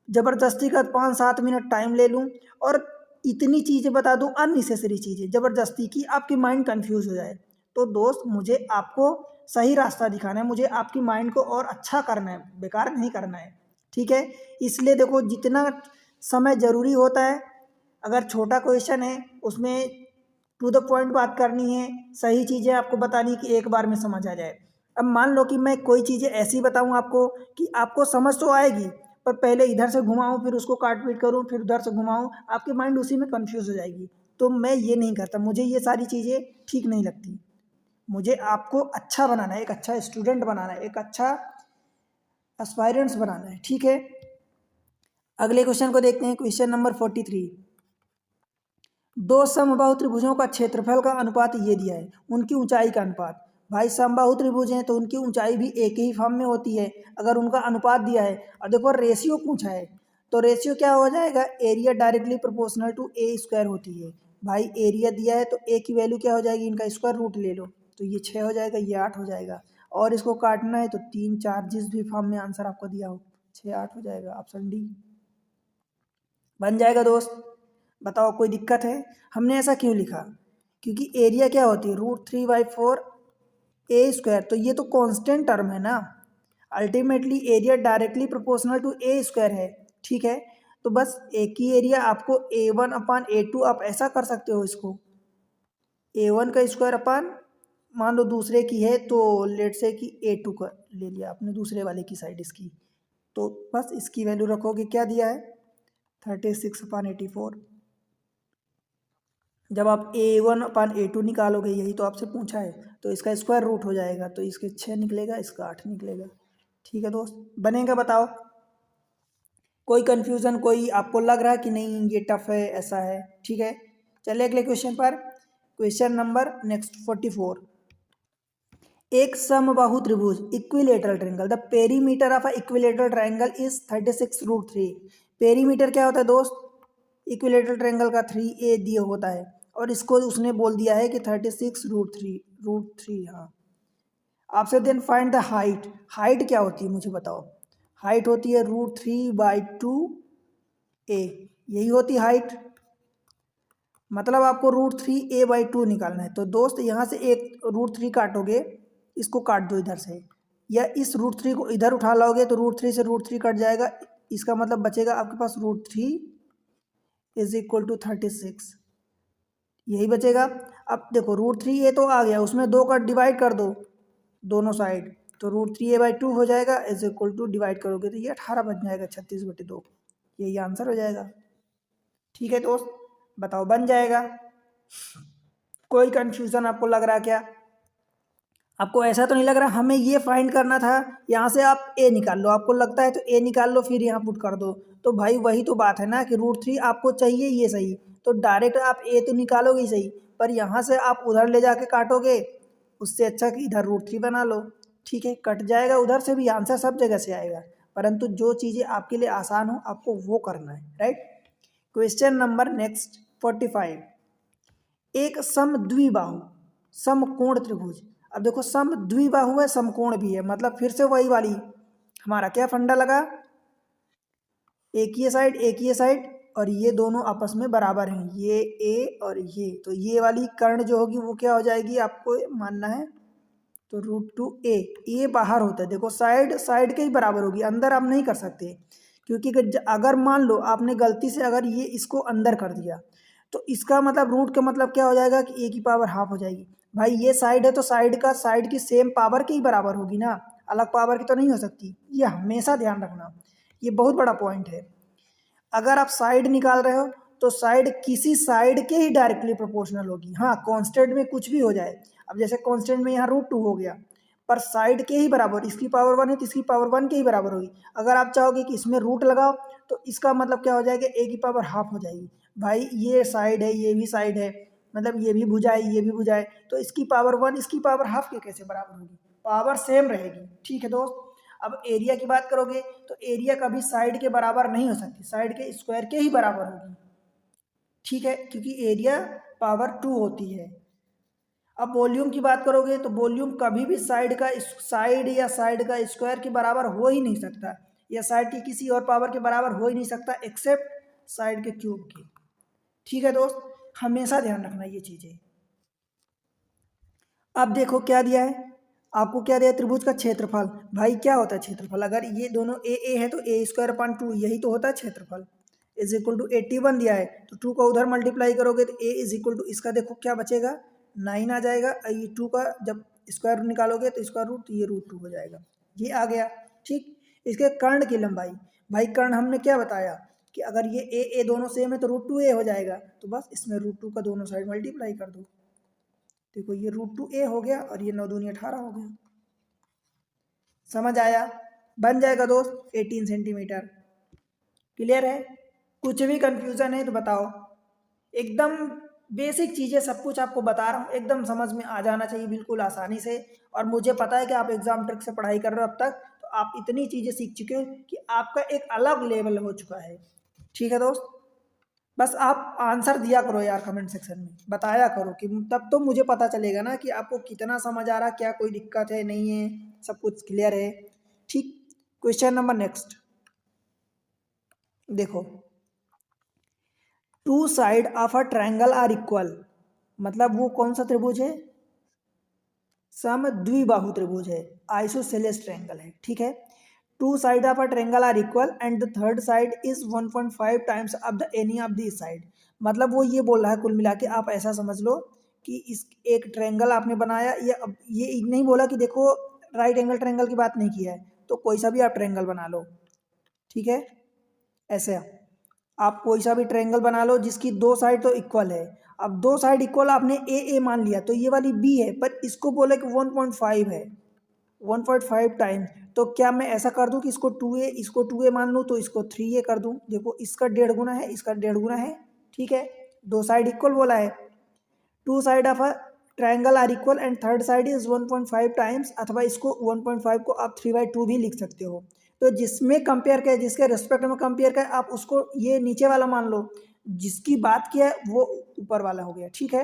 ज़बरदस्ती का 5-7 मिनट टाइम ले लूं और इतनी चीज़ें बता दूं, अननेसेसरी चीज़ें ज़बरदस्ती की, आपकी माइंड कंफ्यूज हो जाए। तो दोस्त मुझे आपको सही रास्ता दिखाना है, मुझे आपकी माइंड को और अच्छा करना है, बेकार नहीं करना है। ठीक है, इसलिए देखो जितना समय ज़रूरी होता है, अगर छोटा क्वेश्चन है उसमें टू द पॉइंट बात करनी है, सही चीज़ें आपको बतानी कि एक बार में समझ आ जाए। अब मान लो कि मैं कोई चीज़ें ऐसी बताऊं आपको कि आपको समझ तो आएगी, पर पहले इधर से घुमाऊं, फिर उसको काट पीट करूं, फिर उधर से घुमाऊं, आपकी माइंड उसी में कंफ्यूज हो जाएगी। तो मैं ये नहीं करता, मुझे ये सारी चीज़ें ठीक नहीं लगती। मुझे आपको अच्छा बनाना है, एक अच्छा स्टूडेंट बनाना है, एक अच्छा एस्पायरेंट्स बनाना है। ठीक है, अगले क्वेश्चन को देखते हैं, क्वेश्चन नंबर 43। दो समबाहु त्रिभुजों का क्षेत्रफल का अनुपात ये दिया है, उनकी ऊंचाई का अनुपात। भाई समबाहु त्रिभुज हैं तो उनकी ऊंचाई भी एक ही फॉर्म में होती है, अगर उनका अनुपात दिया है और देखो रेशियो पूछा है, तो रेशियो क्या हो जाएगा, area directly proportional to a square होती है। भाई एरिया दिया है तो ए की वैल्यू क्या हो जाएगी, इनका स्क्वायर रूट ले लो, तो ये 6 हो जाएगा, ये 8 हो जाएगा। और इसको काटना है तो 3 4 जिस भी फॉर्म में आंसर आपको दिया हो, 6 8 हो जाएगा, ऑप्शन डी बन जाएगा दोस्त। बताओ कोई दिक्कत है, हमने ऐसा क्यों लिखा, क्योंकि एरिया क्या होती है, √3/4 ए स्क्वायर, तो ये तो कांस्टेंट टर्म है ना, ultimately area directly proportional to a square है। ठीक है, तो बस एक ही एरिया आपको A1/A2, आप ऐसा कर सकते हो इसको, A1 का स्क्वायर अपान, मान लो दूसरे की है तो लेट से कि A2 का ले लिया आपने, दूसरे वाले की साइड इसकी, तो बस इसकी वैल्यू रखोगे, क्या दिया है 36/84। जब आप A1/A2 निकालोगे, यही तो आपसे पूछा है, तो इसका स्क्वायर रूट हो जाएगा, तो इसके 6 निकलेगा, इसका 8 निकलेगा। ठीक है दोस्त, बनेगा। बताओ कोई कन्फ्यूज़न, कोई आपको लग रहा है कि नहीं ये टफ है, ऐसा है। ठीक है, चलिए अगले क्वेश्चन पर, क्वेश्चन नंबर नेक्स्ट 44। एक समबाहु त्रिभुज equilateral triangle, the perimeter of a equilateral triangle is 36√3। Perimeter क्या होता है दोस्त, इक्विलेटरल ट्रायंगल का 3a दिया होता है, और इसको उसने बोल दिया है कि 36√3, हाँ। आपसे then find the height, height क्या होती है मुझे बताओ, हाइट होती है √3/2a, यही होती हाइट। मतलब आपको √3a/2 निकालना है। तो दोस्त यहाँ से एक √3 काटोगे, इसको काट दो इधर से, या इस √3 को इधर उठा लाओगे तो √3 से √3 कट जाएगा। इसका मतलब बचेगा आपके पास √3 = 36, यही बचेगा। अब देखो √3a तो आ गया, उसमें 2 का डिवाइड कर दो दोनों साइड, तो √3a/2 हो जाएगा डिवाइड करोगे तो ये 18 बन जाएगा, 36/2, यही आंसर हो जाएगा। ठीक है दोस्त, बताओ बन जाएगा? कोई कंफ्यूजन आपको लग रहा है क्या? आपको ऐसा तो नहीं लग रहा हमें ये फाइंड करना था, यहाँ से आप ए निकाल लो, आपको लगता है तो ए निकाल लो फिर यहाँ पुट कर दो। तो भाई वही तो बात है ना कि √3 आपको चाहिए, ये सही, तो डायरेक्ट आप ए तो निकालोगे ही सही, पर यहाँ से आप उधर ले जाके काटोगे, उससे अच्छा कि इधर √3 बना लो। ठीक है, कट जाएगा, उधर से भी आंसर सब जगह से आएगा, परंतु जो चीज़ें आपके लिए आसान हो आपको वो करना है, राइट। Question number next 45। एक समद्विबाहु समकोण त्रिभुज। अब देखो समद्विबाहु है, समकोण भी है, मतलब फिर से वही वाली हमारा क्या फंडा लगा, एक ही साइड एक ही साइड, और ये दोनों आपस में बराबर हैं, ये ए और ये, तो ये वाली कर्ण जो होगी वो क्या हो जाएगी, आपको मानना है। तो √2a, ये बाहर होता है, देखो साइड साइड के ही बराबर होगी, अंदर आप नहीं कर सकते, क्योंकि अगर मान लो आपने गलती से अगर ये इसको अंदर कर दिया तो इसका मतलब रूट का मतलब क्या हो जाएगा कि a की पावर हाफ हो जाएगी। भाई ये साइड है तो साइड की सेम पावर के ही बराबर होगी ना, अलग पावर की तो नहीं हो सकती, ये हमेशा ध्यान रखना, ये बहुत बड़ा पॉइंट है। अगर आप साइड निकाल रहे हो तो साइड किसी साइड के ही डायरेक्टली प्रोपोर्शनल होगी। हाँ, कांस्टेंट में कुछ भी हो जाए, अब जैसे कांस्टेंट में यहाँ √2 हो गया, पर साइड के ही बराबर, इसकी पावर 1 है तो इसकी पावर 1 के ही बराबर होगी। अगर आप चाहोगे कि इसमें रूट लगाओ तो इसका मतलब क्या हो जाएगा, a की पावर हाफ हो जाएगी। भाई ये साइड है, ये भी साइड है, मतलब ये भी भुजा है ये भी भुजा है, तो इसकी पावर 1 इसकी पावर हाफ के कैसे बराबर होगी, पावर सेम रहेगी। ठीक है दोस्त, अब एरिया की बात करोगे तो एरिया कभी साइड के बराबर नहीं हो सकती, साइड के स्क्वायर के ही बराबर होगी। ठीक है, क्योंकि एरिया पावर 2 होती है। अब वॉल्यूम की बात करोगे तो वॉल्यूम कभी भी साइड या साइड का स्क्वायर के बराबर हो ही नहीं सकता, या साइड की किसी और पावर के बराबर हो ही नहीं सकता एक्सेप्ट साइड के क्यूब के। ठीक है दोस्त, हमेशा ध्यान रखना ये चीज़ें। अब देखो क्या दिया है आपको, क्या दिया, त्रिभुज का क्षेत्रफल। भाई क्या होता है क्षेत्रफल, अगर ये दोनों ए है तो a² 2 यही तो होता है क्षेत्रफल, = 81 दिया है, तो 2 का उधर मल्टीप्लाई करोगे तो a इसका देखो क्या बचेगा, 9 आ जाएगा, ये 2 का जब स्क्वायर निकालोगे तो इसका रूट, ये √2 हो जाएगा, ये आ गया। ठीक, इसके कर्ण की लंबाई, भाई कर्ण हमने क्या बताया कि अगर ये ए दोनों सेम है तो √2a हो जाएगा, तो बस इसमें √2 का दोनों साइड मल्टीप्लाई कर दो, देखो ये √2a हो गया और ये 9 दूनी 18 हो गया। समझ आया? बन जाएगा दोस्त 18 सेंटीमीटर। क्लियर है? कुछ भी कंफ्यूजन है तो बताओ, एकदम बेसिक चीज़ें सब कुछ आपको बता रहा हूँ, एकदम समझ में आ जाना चाहिए बिल्कुल आसानी से। और मुझे पता है कि आप एग्जाम ट्रिक से पढ़ाई कर रहे हो अब तक, तो आप इतनी चीज़ें सीख चुके हो कि आपका एक अलग लेवल हो चुका है। ठीक है दोस्त, बस आप आंसर दिया करो यार, कमेंट सेक्शन में बताया करो, कि तब तो मुझे पता चलेगा ना कि आपको कितना समझ आ रहा, क्या कोई दिक्कत है नहीं है, सब कुछ क्लियर है। ठीक, क्वेश्चन नंबर नेक्स्ट देखो, 2 side of a triangle are equal, मतलब वो कौन सा त्रिभुज है, समद्विबाहु त्रिभुज है, आइसोसेलेस ट्रायंगल है। ठीक है, 2 side of a triangle are equal and the third side is 1.5 times of the any of this side. मतलब वो ये बोल रहा है कुल मिला के, आप ऐसा समझ लो कि इस एक ट्रायंगल आपने बनाया, ये नहीं बोला कि देखो राइट एंगल ट्रायंगल की बात नहीं किया है, तो कोई सा भी आप ट्रायंगल बना लो। ठीक है, ऐसे आप कोई सा भी ट्रायंगल बना लो जिसकी 2 साइड तो इक्वल है। अब 2 साइड इक्वल आपने ए मान लिया, तो ये वाली बी है, पर इसको बोला कि 1.5 है, 1.5 टाइम, तो क्या मैं ऐसा कर दूं कि इसको 2a, इसको 2a मान लूं तो इसको 3a कर दूं। देखो इसका 1.5 गुना है, इसका 1.5 गुना है। ठीक है, 2 साइड इक्वल बोला है, 2 side of a triangle are equal and third side is 1.5 times, अथवा इसको 1.5 को आप 3/2 भी लिख सकते हो। तो जिसमें कंपेयर किया, जिसके रेस्पेक्ट में कंपेयर किया, आप उसको ये नीचे वाला मान लो, जिसकी बात किया है वो ऊपर वाला हो गया। ठीक है,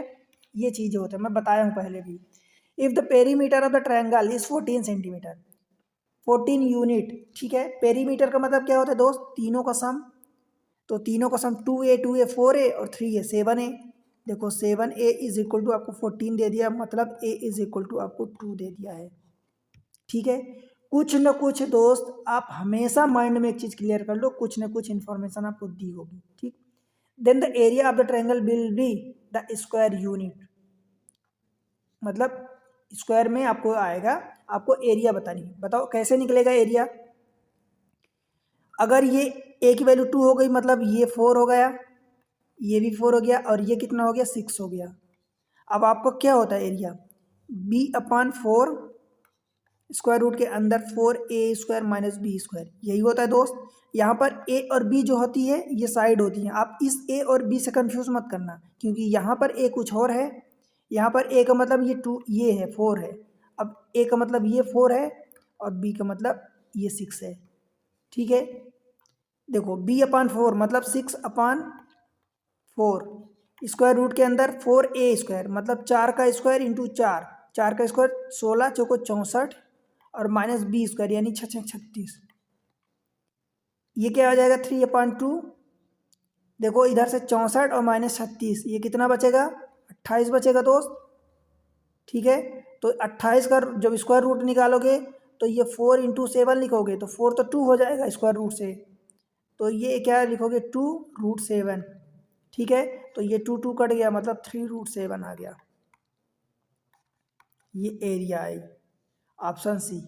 ये चीज़ होता है, मैं बताया हूँ पहले भी। If the perimeter of the triangle is 14 centimetre, 14 unit. ठीक है, पेरीमीटर का मतलब क्या होता है दोस्त, तीनों का सम, तो तीनों का सम 2a 4a और 3a 7a, देखो 7a इज इक्वल टू आपको 14 दे दिया, मतलब a इज इक्वल टू आपको 2 दे दिया है। ठीक है, कुछ न कुछ दोस्त आप हमेशा माइंड में एक चीज़ क्लियर कर लो, कुछ न कुछ इन्फॉर्मेशन आपको दी होगी। ठीक, then the area of the triangle will be the square unit, मतलब स्क्वायर में आपको आएगा, आपको एरिया बतानी है। बताओ कैसे निकलेगा एरिया? अगर ये a की वैल्यू 2 हो गई, मतलब ये 4 हो गया, ये भी 4 हो गया, और ये कितना हो गया? 6 हो गया। अब आपको क्या होता है एरिया? b/4 स्क्वायर रूट के अंदर 4a² माइनस बी स्क्वायर, यही होता है दोस्त। यहाँ पर a और b जो होती है ये साइड होती हैं, आप इस a और b से कंफ्यूज मत करना, क्योंकि यहाँ पर a कुछ और है, यहाँ पर a का मतलब ये 2 ये है 4 है, अब a का मतलब ये 4 है और b का मतलब ये 6 है। ठीक है, देखो b/4 मतलब 6/4 स्क्वायर रूट के अंदर 4a² मतलब 4 का स्क्वायर इंटू 4, 4 का स्क्वायर 16 चौको 64 और माइनस b² यानी 6 36। ये क्या आ जाएगा? 3/2। देखो इधर से 64 और माइनस 36, ये कितना बचेगा? 28 बचेगा दोस्त। ठीक है, तो 28 का जब स्क्वायर रूट निकालोगे तो ये 4 इंटू 7 लिखोगे तो 4 तो 2 हो जाएगा स्क्वायर रूट से, तो ये क्या लिखोगे? 2√7। ठीक है, तो ये 2 कट गया, मतलब 3√7 आ गया। ये एरिया है, ऑप्शन सी।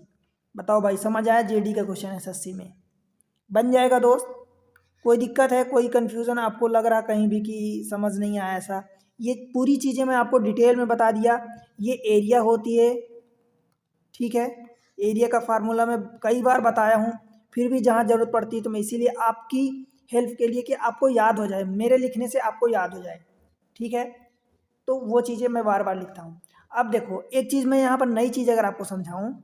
बताओ भाई, समझ आया? जेडी का क्वेश्चन एसएससी में बन जाएगा दोस्त। कोई दिक्कत है, कोई कंफ्यूजन आपको लग रहा कहीं भी कि समझ नहीं आया? ऐसा ये पूरी चीज़ें मैं आपको डिटेल में बता दिया। ये एरिया होती है। ठीक है, एरिया का फार्मूला मैं कई बार बताया हूँ, फिर भी जहाँ ज़रूरत पड़ती है तो मैं इसीलिए आपकी हेल्प के लिए कि आपको याद हो जाए, मेरे लिखने से आपको याद हो जाए। ठीक है, तो वो चीज़ें मैं बार बार लिखता हूँ। अब देखो एक चीज़ मैं यहाँ पर नई चीज़ अगर आपको समझाऊँ,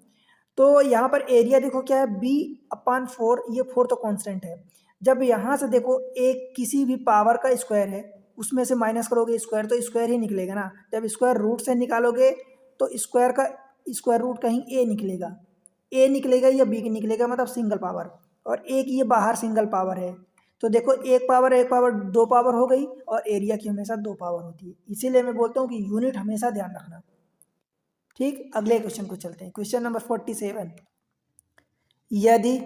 तो यहाँ पर एरिया देखो क्या है? b/4, ये 4 तो कांस्टेंट है। जब यहाँ से देखो एक किसी भी पावर का स्क्वायर है, उसमें से माइनस करोगे स्क्वायर तो स्क्वायर ही निकलेगा ना। जब स्क्वायर रूट से निकालोगे तो स्क्वायर का स्क्वायर रूट कहीं ए निकलेगा, ए निकलेगा या बी निकलेगा, मतलब सिंगल पावर, और एक ये बाहर सिंगल पावर है। तो देखो एक पावर दो पावर हो गई, और एरिया की हमेशा 2 पावर होती है, इसीलिए मैं बोलता हूँ कि यूनिट हमेशा ध्यान रखना। ठीक, अगले क्वेश्चन को चलते हैं। Question number 47। यदि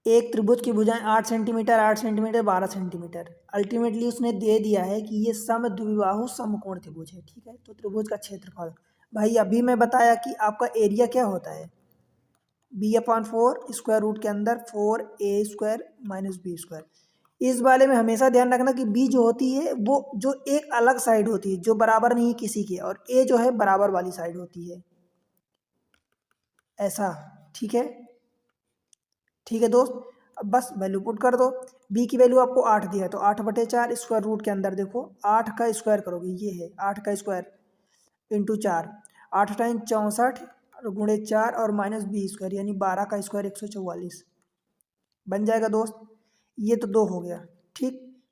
एक त्रिभुज की भुजाएं 8 सेंटीमीटर 8 सेंटीमीटर 12 सेंटीमीटर, अल्टीमेटली उसने दे दिया है कि ये समद्विबाहु समकोण त्रिभुज है। ठीक है, तो त्रिभुज का क्षेत्रफल, भाई अभी मैं बताया कि आपका एरिया क्या होता है? b/4 स्क्वायर रूट के अंदर 4a² माइनस b²। इस वाले में हमेशा ध्यान रखना कि b जो होती है वो जो एक अलग साइड होती है, जो बराबर नहीं किसी की, और a जो है बराबर वाली साइड होती है, ऐसा। ठीक है, ठीक है दोस्त, अब बस वैल्यू पुट कर दो। b की वैल्यू आपको 8 दिया है, तो 8/4 स्क्वायर रूट के अंदर देखो 8 का स्क्वायर करोगे, ये है 8 का स्क्वायर इंटू 4, 8 टाइम 64 और गुणे 4 और माइनस b² यानी 12 का स्क्वायर 144 बन जाएगा दोस्त। ये तो 2 हो गया। ठीक,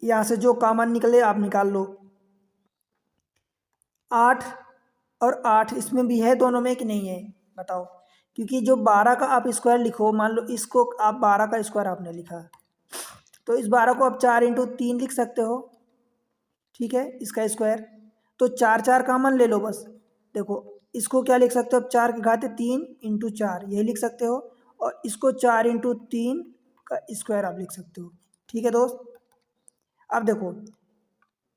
यहाँ से जो कॉमन निकले आप निकाल लो। 8 और 8 इसमें भी है, दोनों में कि नहीं है? बताओ, क्योंकि जो 12 का आप स्क्वायर लिखो, मान लो इसको आप 12 का स्क्वायर आपने लिखा, तो इस 12 को आप 4 इंटू 3 लिख सकते हो। ठीक है, इसका स्क्वायर, तो 4 4 कॉमन ले लो बस। देखो इसको क्या लिख सकते हो? अब 4 की घात 3 इंटू 4 यही लिख सकते हो, और इसको 4 इंटू 3 का स्क्वायर आप लिख सकते हो। ठीक है दोस्त, अब देखो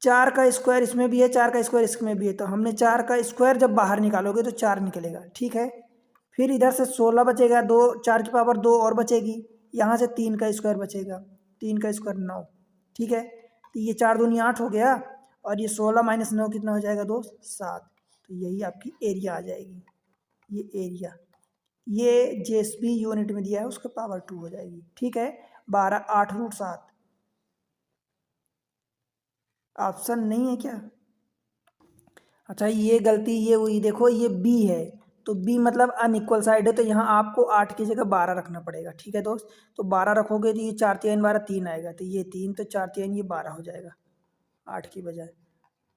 4 का स्क्वायर इसमें भी है, 4 का स्क्वायर इसमें भी है, तो हमने 4 का स्क्वायर जब बाहर निकालोगे तो 4 निकलेगा। ठीक है, फिर इधर से 16 बचेगा, 2 4 की पावर 2 और बचेगी, यहाँ से 3 का स्क्वायर बचेगा, 3 का स्क्वायर 9। ठीक है, तो ये 4 दूनी 8 हो गया, और ये 16 माइनस 9 कितना हो जाएगा दोस्त? 7। तो यही आपकी एरिया आ जाएगी। ये एरिया, ये जेएसपी यूनिट में दिया है उसका पावर 2 हो जाएगी। ठीक है, 12 8√7 ऑप्शन नहीं है क्या? अच्छा ये गलती ये हुई, देखो ये बी है, तो बी मतलब अनइक्वल साइड है, तो यहाँ आपको 8 की जगह 12 रखना पड़ेगा। ठीक है दोस्त, तो 12 रखोगे तो ये 4 3 12 3 आएगा, तो ये 3 तो 4 3 ये 12 हो जाएगा 8 की बजाय,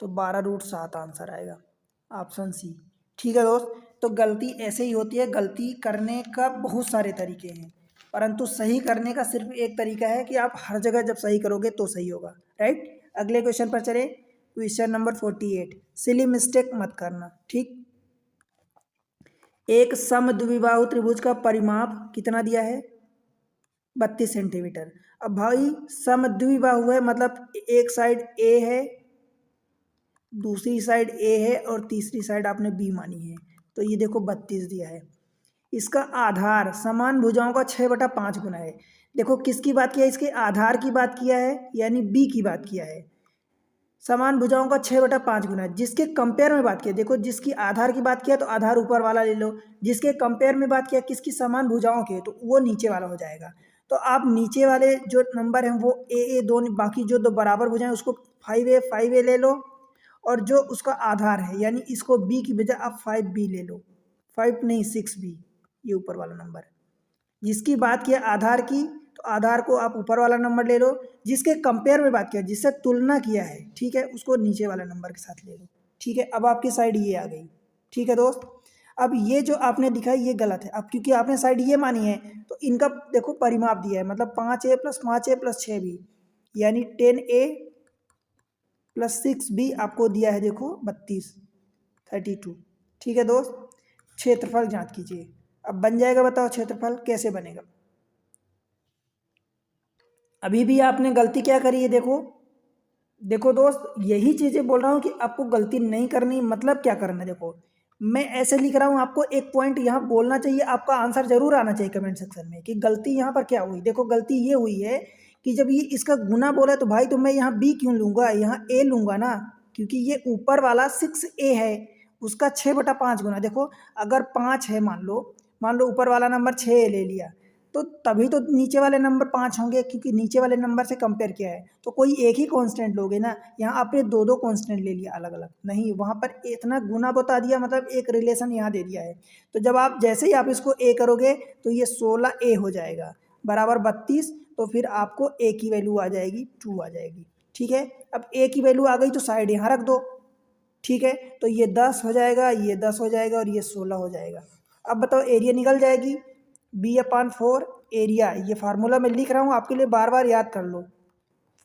तो 12√7 आंसर आएगा, ऑप्शन सी। ठीक है दोस्त, तो गलती ऐसे ही होती है, गलती करने का बहुत सारे तरीके हैं, परंतु सही करने का सिर्फ एक तरीका है कि आप हर जगह जब सही करोगे तो सही होगा। राइट, अगले क्वेश्चन पर चले। क्वेश्चन नंबर 48, सिली मिस्टेक मत करना, ठीक। एक समद्विबाहु त्रिभुज का परिमाप कितना दिया है? 32 सेंटीमीटर। अब भाई समद्विबाहु है मतलब एक साइड ए है, दूसरी साइड ए है और तीसरी साइड आपने बी मानी है, तो ये देखो 32 दिया है। इसका आधार समान भुजाओं का 6/5 गुना है। देखो किसकी बात किया है? इसके आधार की बात किया है, यानी बी की बात किया है। समान भुजाओं का 6/5 गुना है। जिसके कंपेयर में बात किया, देखो जिसकी आधार की बात किया तो आधार ऊपर वाला ले लो, जिसके कंपेयर में बात किया किसकी, समान भुजाओं के, तो वो नीचे वाला हो जाएगा। तो आप नीचे वाले जो नंबर हैं वो ए दोनों, बाकी जो दो बराबर भुजाएं उसको 5A ले लो, और जो उसका आधार है यानी इसको बी की बजाय आप 5B ले लो, 5 नहीं 6B, ये ऊपर वाला नंबर। जिसकी बात किया आधार की, तो आधार को आप ऊपर वाला नंबर ले लो, जिसके कंपेयर में बात किया, जिससे तुलना किया है, ठीक है, उसको नीचे वाला नंबर के साथ ले लो, ठीक है। अब आपकी साइड ये आ गई, ठीक है दोस्त। अब ये जो आपने दिखाई ये गलत है, अब क्योंकि आपने साइड ये मानी है तो इनका देखो परिमाप दिया है, मतलब 5A + 5A + 6B यानी 10A + 6B आपको दिया है, देखो 32, ठीक है दोस्त। क्षेत्रफल जांच कीजिए। अब बन जाएगा, बताओ क्षेत्रफल कैसे बनेगा। अभी भी आपने गलती क्या करी है, देखो देखो दोस्त, यही चीज़ें बोल रहा हूँ कि आपको गलती नहीं करनी, मतलब क्या करना है। देखो मैं ऐसे लिख रहा हूँ, आपको एक पॉइंट यहाँ बोलना चाहिए, आपका आंसर जरूर आना चाहिए कमेंट सेक्शन में कि गलती यहाँ पर क्या हुई। देखो गलती ये हुई है कि जब ये इसका गुना बोला तो भाई तो मैं यहाँ बी क्यों लूँगा, यहाँ ए लूँगा ना, क्योंकि ये ऊपर वाला 6A है, उसका 6/5 गुना। देखो अगर 5 है, मान लो ऊपर वाला नंबर 6 ले लिया, तो तभी तो नीचे वाले नंबर 5 होंगे, क्योंकि नीचे वाले नंबर से कंपेयर किया है, तो कोई एक ही कांस्टेंट लोगे ना। यहाँ आपने दो दो कांस्टेंट ले लिया अलग अलग, नहीं, वहाँ पर इतना गुना बता दिया, मतलब एक रिलेशन यहाँ दे दिया है। तो जब आप जैसे ही आप इसको ए करोगे तो ये 16A हो जाएगा बराबर 32, तो फिर आपको ए की वैल्यू आ जाएगी 2 आ जाएगी, ठीक है। अब ए की वैल्यू आ गई तो साइड यहाँ रख दो, ठीक है। तो ये 10 हो जाएगा, ये 10 हो जाएगा और ये 16 हो जाएगा। अब बताओ एरिया निकल जाएगी, B/4 एरिया, ये फार्मूला मैं लिख रहा हूँ आपके लिए, बार बार याद कर लो,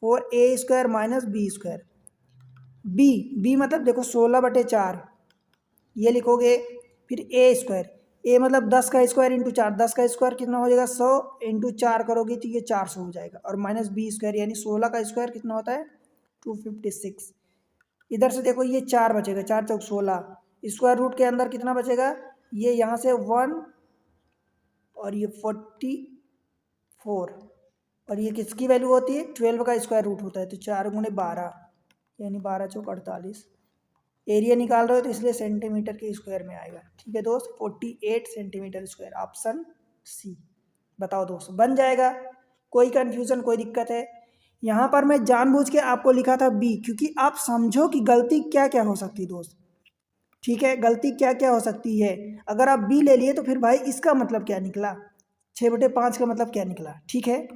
4A² - B²। बी मतलब देखो 16/4 ये लिखोगे, फिर A², ए मतलब 10 का स्क्वायर इंटू 4, 10 का स्क्वायर कितना हो जाएगा 100, इंटू 4 करोगे तो ये 400 हो जाएगा, और -B² यानी 16 का स्क्वायर कितना होता है 256। इधर से देखो ये 4 बचेगा, 4 चौक 16, स्क्वायर रूट के अंदर कितना बचेगा, ये यहाँ से 1 और ये 44, और ये किसकी वैल्यू होती है 12 का स्क्वायर रूट होता है, तो 4 × 12 यानी 12 चौक 48। एरिया निकाल रहे हो तो इसलिए सेंटीमीटर के स्क्वायर में आएगा, ठीक है दोस्त, 48 सेंटीमीटर स्क्वायर, ऑप्शन सी। बताओ दोस्त बन जाएगा, कोई कन्फ्यूज़न कोई दिक्कत है? यहाँ पर मैं जानबूझ के आपको लिखा था बी, क्योंकि आप समझो कि गलती क्या क्या हो सकती है दोस्त, ठीक है, गलती क्या क्या हो सकती है। अगर आप बी ले लिए तो फिर भाई इसका मतलब क्या निकला, 6/5 का मतलब क्या निकला, ठीक है।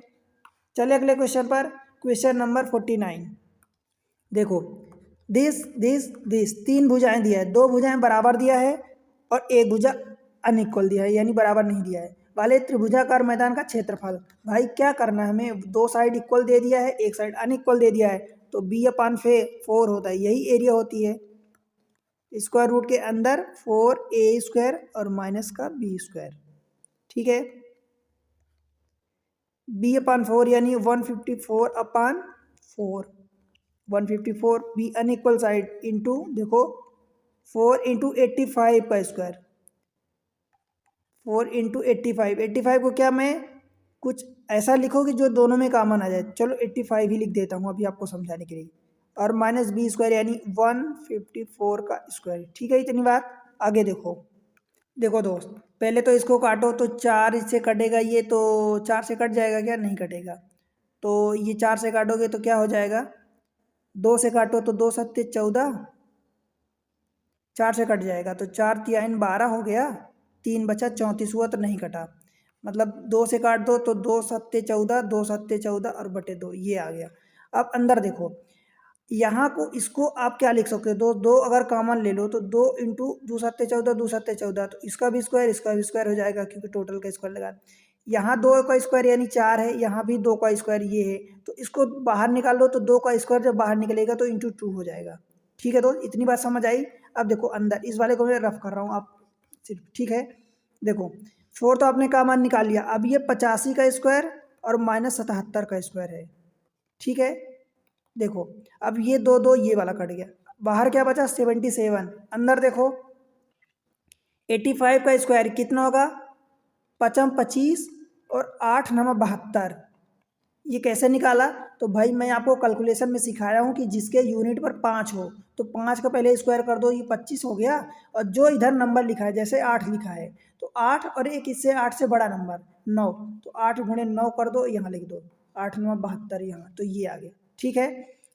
चलिए अगले क्वेश्चन पर, क्वेश्चन नंबर 49। देखो दिस 3 भुजाएं दिया है, 2 भुजाएं बराबर दिया है और एक भुजा अनइक्वल दिया है, यानी बराबर नहीं दिया है, वाले त्रिभुजाकार मैदान का क्षेत्रफल। भाई क्या करना है हमें, 2 साइड इक्वल दे दिया है, एक साइड अनइक्वल दे दिया है, तो B/4 होता है, यही एरिया होती है। स्क्वायर रूट के अंदर 4A² और माइनस का B², ठीक है। B/4 यानी 154/4, 154 बी अनइक्वल साइड इंटू देखो 4 × 85 का स्क्वायर, 4 × 85, 85 को क्या मैं कुछ ऐसा लिखो कि जो दोनों में कॉमन आ जाए, चलो 85 ही लिख देता हूँ अभी आपको समझाने के लिए, और -B² यानी 154 का स्क्वायर, ठीक है। इतनी बात, आगे देखो दोस्त, पहले तो इसको काटो, तो 4 इससे कटेगा, ये तो 4 से कट जाएगा क्या, नहीं कटेगा, तो ये 4 से काटोगे तो क्या हो जाएगा, 2 से काटो तो 2 × 7 = 14, 4 से कट जाएगा तो 4 × 3 = 12 हो गया, 3 बचा 34 हुआ तो नहीं कटा, मतलब 2 से काट दो तो 2 × 7 = 14, 2 × 7 = 14 और बटे 2 ये आ गया। अब अंदर देखो, यहाँ को इसको आप क्या लिख सकते हो, 2 अगर कॉमन ले लो तो 2 × 2 × 7 = 14, 2 × 7 = 14, तो इसका भी स्क्वायर हो जाएगा, क्योंकि टोटल का स्क्वायर लगा। यहाँ 2 का स्क्वायर यानी 4 है, यहाँ भी 2 का स्क्वायर ये है, तो इसको बाहर निकाल लो तो 2 का स्क्वायर जब बाहर निकलेगा तो इंटू 2 हो जाएगा। ठीक है दोस्त, इतनी बात समझ आई। अब देखो अंदर इस वाले को मैं रफ कर रहा हूँ आप सिर्फ, ठीक है। देखो 4 तो आपने का मान निकाल लिया, अब ये 85 का स्क्वायर और -77 का स्क्वायर है, ठीक है। देखो अब ये दो दो ये वाला कट गया, बाहर क्या बचा 77, अंदर देखो 85 का स्क्वायर कितना होगा, 25 और 8 9 72, ये कैसे निकाला। तो भाई मैं आपको कैलकुलेशन में सिखाया हूँ कि जिसके यूनिट पर 5 हो तो 5 का पहले स्क्वायर कर दो, ये 25 हो गया, और जो इधर नंबर लिखा है जैसे 8 लिखा है तो 8 और एक इससे 8 से बड़ा नंबर 9, तो 8 गुणे 9 कर दो, यहाँ लिख दो 8 9 72 यहाँ, तो ये आ गया, ठीक है।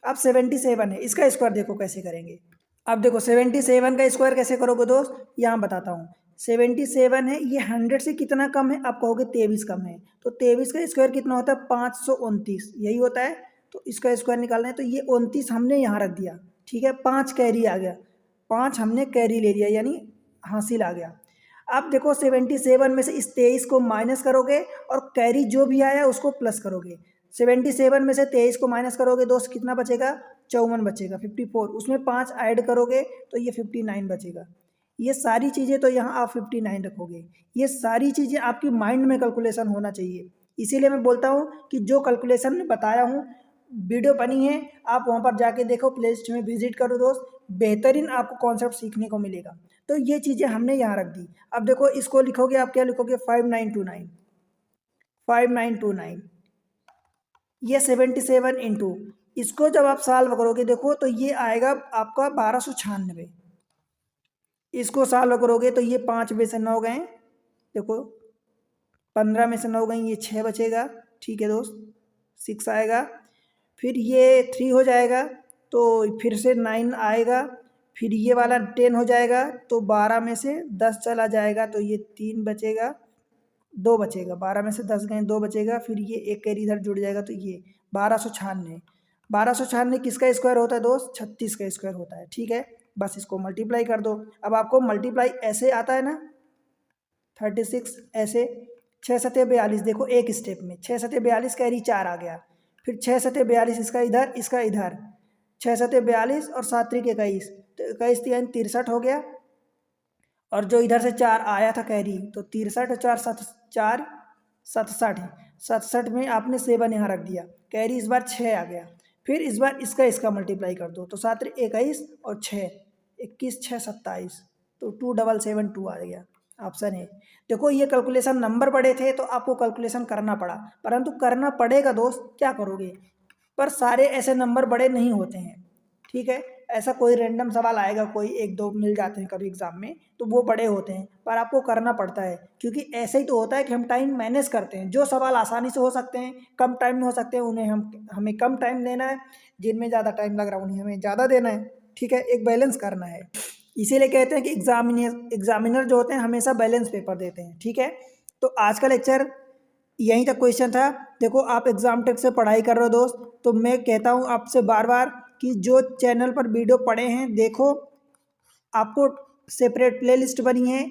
अब 77 है, इसका स्क्वायर देखो कैसे करेंगे। अब देखो 77 का स्क्वायर कैसे करोगे दोस्त, यहाँ बताता हूँ। 77 है, ये 100 से कितना कम है, आप कहोगे 23 कम है, तो 23 का स्क्वायर कितना होता है 529, यही होता है। तो इसका स्क्वायर निकालना है, तो ये 29 हमने यहाँ रख दिया, ठीक है। 5 कैरी आ गया, 5 हमने कैरी ले लिया यानी हासिल आ गया। अब देखो 77 में से इस 23 को माइनस करोगे और कैरी जो भी आया उसको प्लस करोगे। 77 में से 23 को माइनस करोगे दोस्त, कितना बचेगा 54 बचेगा, 54, उसमें 5 ऐड करोगे तो ये 59 बचेगा। ये सारी चीज़ें तो यहाँ आप 59 रखोगे, ये सारी चीज़ें आपकी माइंड में कैलकुलेशन होना चाहिए। इसीलिए मैं बोलता हूँ कि जो कैलकुलेशन में बताया हूँ वीडियो बनी है, आप वहाँ पर जाके देखो, प्ले लिस्ट में विजिट करो दोस्त, बेहतरीन आपको कॉन्सेप्ट सीखने को मिलेगा। तो ये चीज़ें हमने यहाँ रख दी। अब देखो इसको लिखोगे, आप क्या लिखोगे 5929, 5929, ये 77 इंटू, इसको जब आप सॉल्व करोगे देखो तो ये आएगा आपका 1296, इसको सॉल्व करोगे तो ये 5 में से 9 गए, देखो 15 में से 9 गई, ये 6 बचेगा, ठीक है दोस्त, 6 आएगा। फिर ये 3 हो जाएगा तो फिर से 9 आएगा, फिर ये वाला 10 हो जाएगा तो 12 में से 10 चला जाएगा तो ये 3 बचेगा, 2 बचेगा, 12 में से 10 गए 2 बचेगा, फिर ये एक कैरी इधर जुड़ जाएगा तो ये 1296। 1296 किसका स्क्वायर होता है दोस्त, 36 का स्क्वायर होता है, ठीक है। बस इसको मल्टीप्लाई कर दो। अब आपको मल्टीप्लाई ऐसे आता है ना, 36 ऐसे, 6 सते 42, देखो एक स्टेप में 6 सते 42 कैरी 4 आ गया, फिर 6 सते 42 इसका इधर इसका इधर, 6 सते 42 और 7 त्रिक 21, तो 21 3 63 हो गया, और जो इधर से 4 आया था कैरी तो 63 और 4 4 67, 67 में आपने 7 यहाँ रख दिया, कैरी इस बार 6 आ गया, फिर इस बार इसका मल्टीप्लाई कर दो तो 7 21 और 6 21 6 27, तो 2772 आ गया, ऑप्शन है। देखो ये कैलकुलेशन नंबर बड़े थे तो आपको कैलकुलेशन करना पड़ा, परंतु करना पड़ेगा दोस्त, क्या करोगे, पर सारे ऐसे नंबर बड़े नहीं होते हैं, ठीक है। ऐसा कोई रैंडम सवाल आएगा, कोई एक दो मिल जाते हैं कभी एग्जाम में तो वो बड़े होते हैं, पर आपको करना पड़ता है, क्योंकि ऐसे ही तो होता है कि हम टाइम मैनेज करते हैं। जो सवाल आसानी से हो सकते हैं कम टाइम में हो सकते हैं, उन्हें हमें कम टाइम देना है, जिनमें ज़्यादा टाइम लग रहा है उन्हें हमें ज़्यादा देना है, ठीक है, एक बैलेंस करना है। इसीलिए कहते हैं कि एग्जामिनर जो होते हैं हमेशा बैलेंस पेपर देते हैं, ठीक है। तो आज का लेक्चर यहीं तक क्वेश्चन था। देखो आप एग्जाम टेक से पढ़ाई कर रहे हो दोस्त, तो मैं कहता हूँ आपसे बार बार कि जो चैनल पर वीडियो पड़े हैं देखो, आपको सेपरेट प्लेलिस्ट बनी है,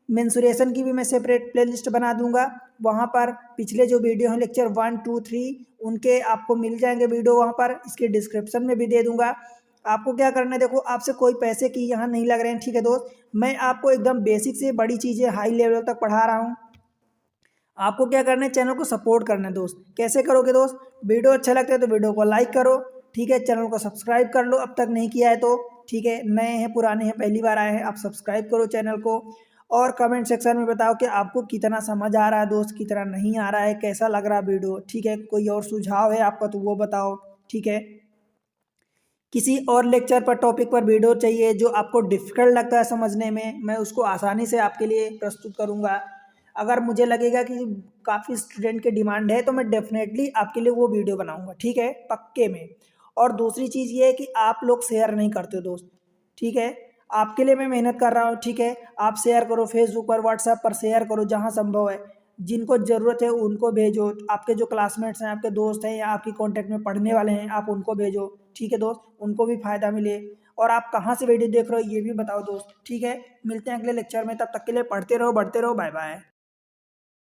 मेंसुरेशन की भी मैं सेपरेट प्लेलिस्ट बना दूंगा, वहाँ पर पिछले जो वीडियो हैं लेक्चर 1 2 3 उनके आपको मिल जाएंगे वीडियो, वहाँ पर इसके डिस्क्रिप्शन में भी दे दूंगा। आपको क्या करना है, देखो आपसे कोई पैसे की यहाँ नहीं लग रहे हैं, ठीक है दोस्त, मैं आपको एकदम बेसिक से बड़ी चीज़ें हाई लेवल तक पढ़ा रहा हूँ। आपको क्या करना है, चैनल को सपोर्ट करना है दोस्त। कैसे करोगे दोस्त, वीडियो अच्छा लगता है तो वीडियो को लाइक करो, ठीक है, चैनल को सब्सक्राइब कर लो अब तक नहीं किया है तो, ठीक है, नए हैं पुराने हैं पहली बार आए हैं, आप सब्सक्राइब करो चैनल को, और कमेंट सेक्शन में बताओ कि आपको कितना समझ आ रहा है दोस्त, कितना नहीं आ रहा है, कैसा लग रहा है वीडियो, ठीक है। कोई और सुझाव है आपका तो वो बताओ, ठीक है। किसी और लेक्चर पर टॉपिक पर वीडियो चाहिए जो आपको डिफ़िकल्ट लगता है समझने में, मैं उसको आसानी से आपके लिए प्रस्तुत करूँगा। अगर मुझे लगेगा कि काफ़ी स्टूडेंट की डिमांड है तो मैं डेफिनेटली आपके लिए वो वीडियो बनाऊँगा, ठीक है, पक्के में। और दूसरी चीज़ ये है कि आप लोग शेयर नहीं करते हो दोस्त, ठीक है, आपके लिए मैं मेहनत कर रहा हूँ, ठीक है, आप शेयर करो, फेसबुक पर व्हाट्सएप पर शेयर करो जहाँ संभव है, जिनको ज़रूरत है उनको भेजो, आपके जो क्लासमेट्स हैं, आपके दोस्त हैं या आपकी कॉन्टैक्ट में पढ़ने वाले हैं आप उनको भेजो, ठीक है दोस्त, उनको भी फ़ायदा मिले। और आप कहाँ से वीडियो देख रहे हो ये भी बताओ दोस्त, ठीक है। मिलते हैं अगले लेक्चर में, तब तक के लिए पढ़ते रहो, बढ़ते रहो, बाय बाय।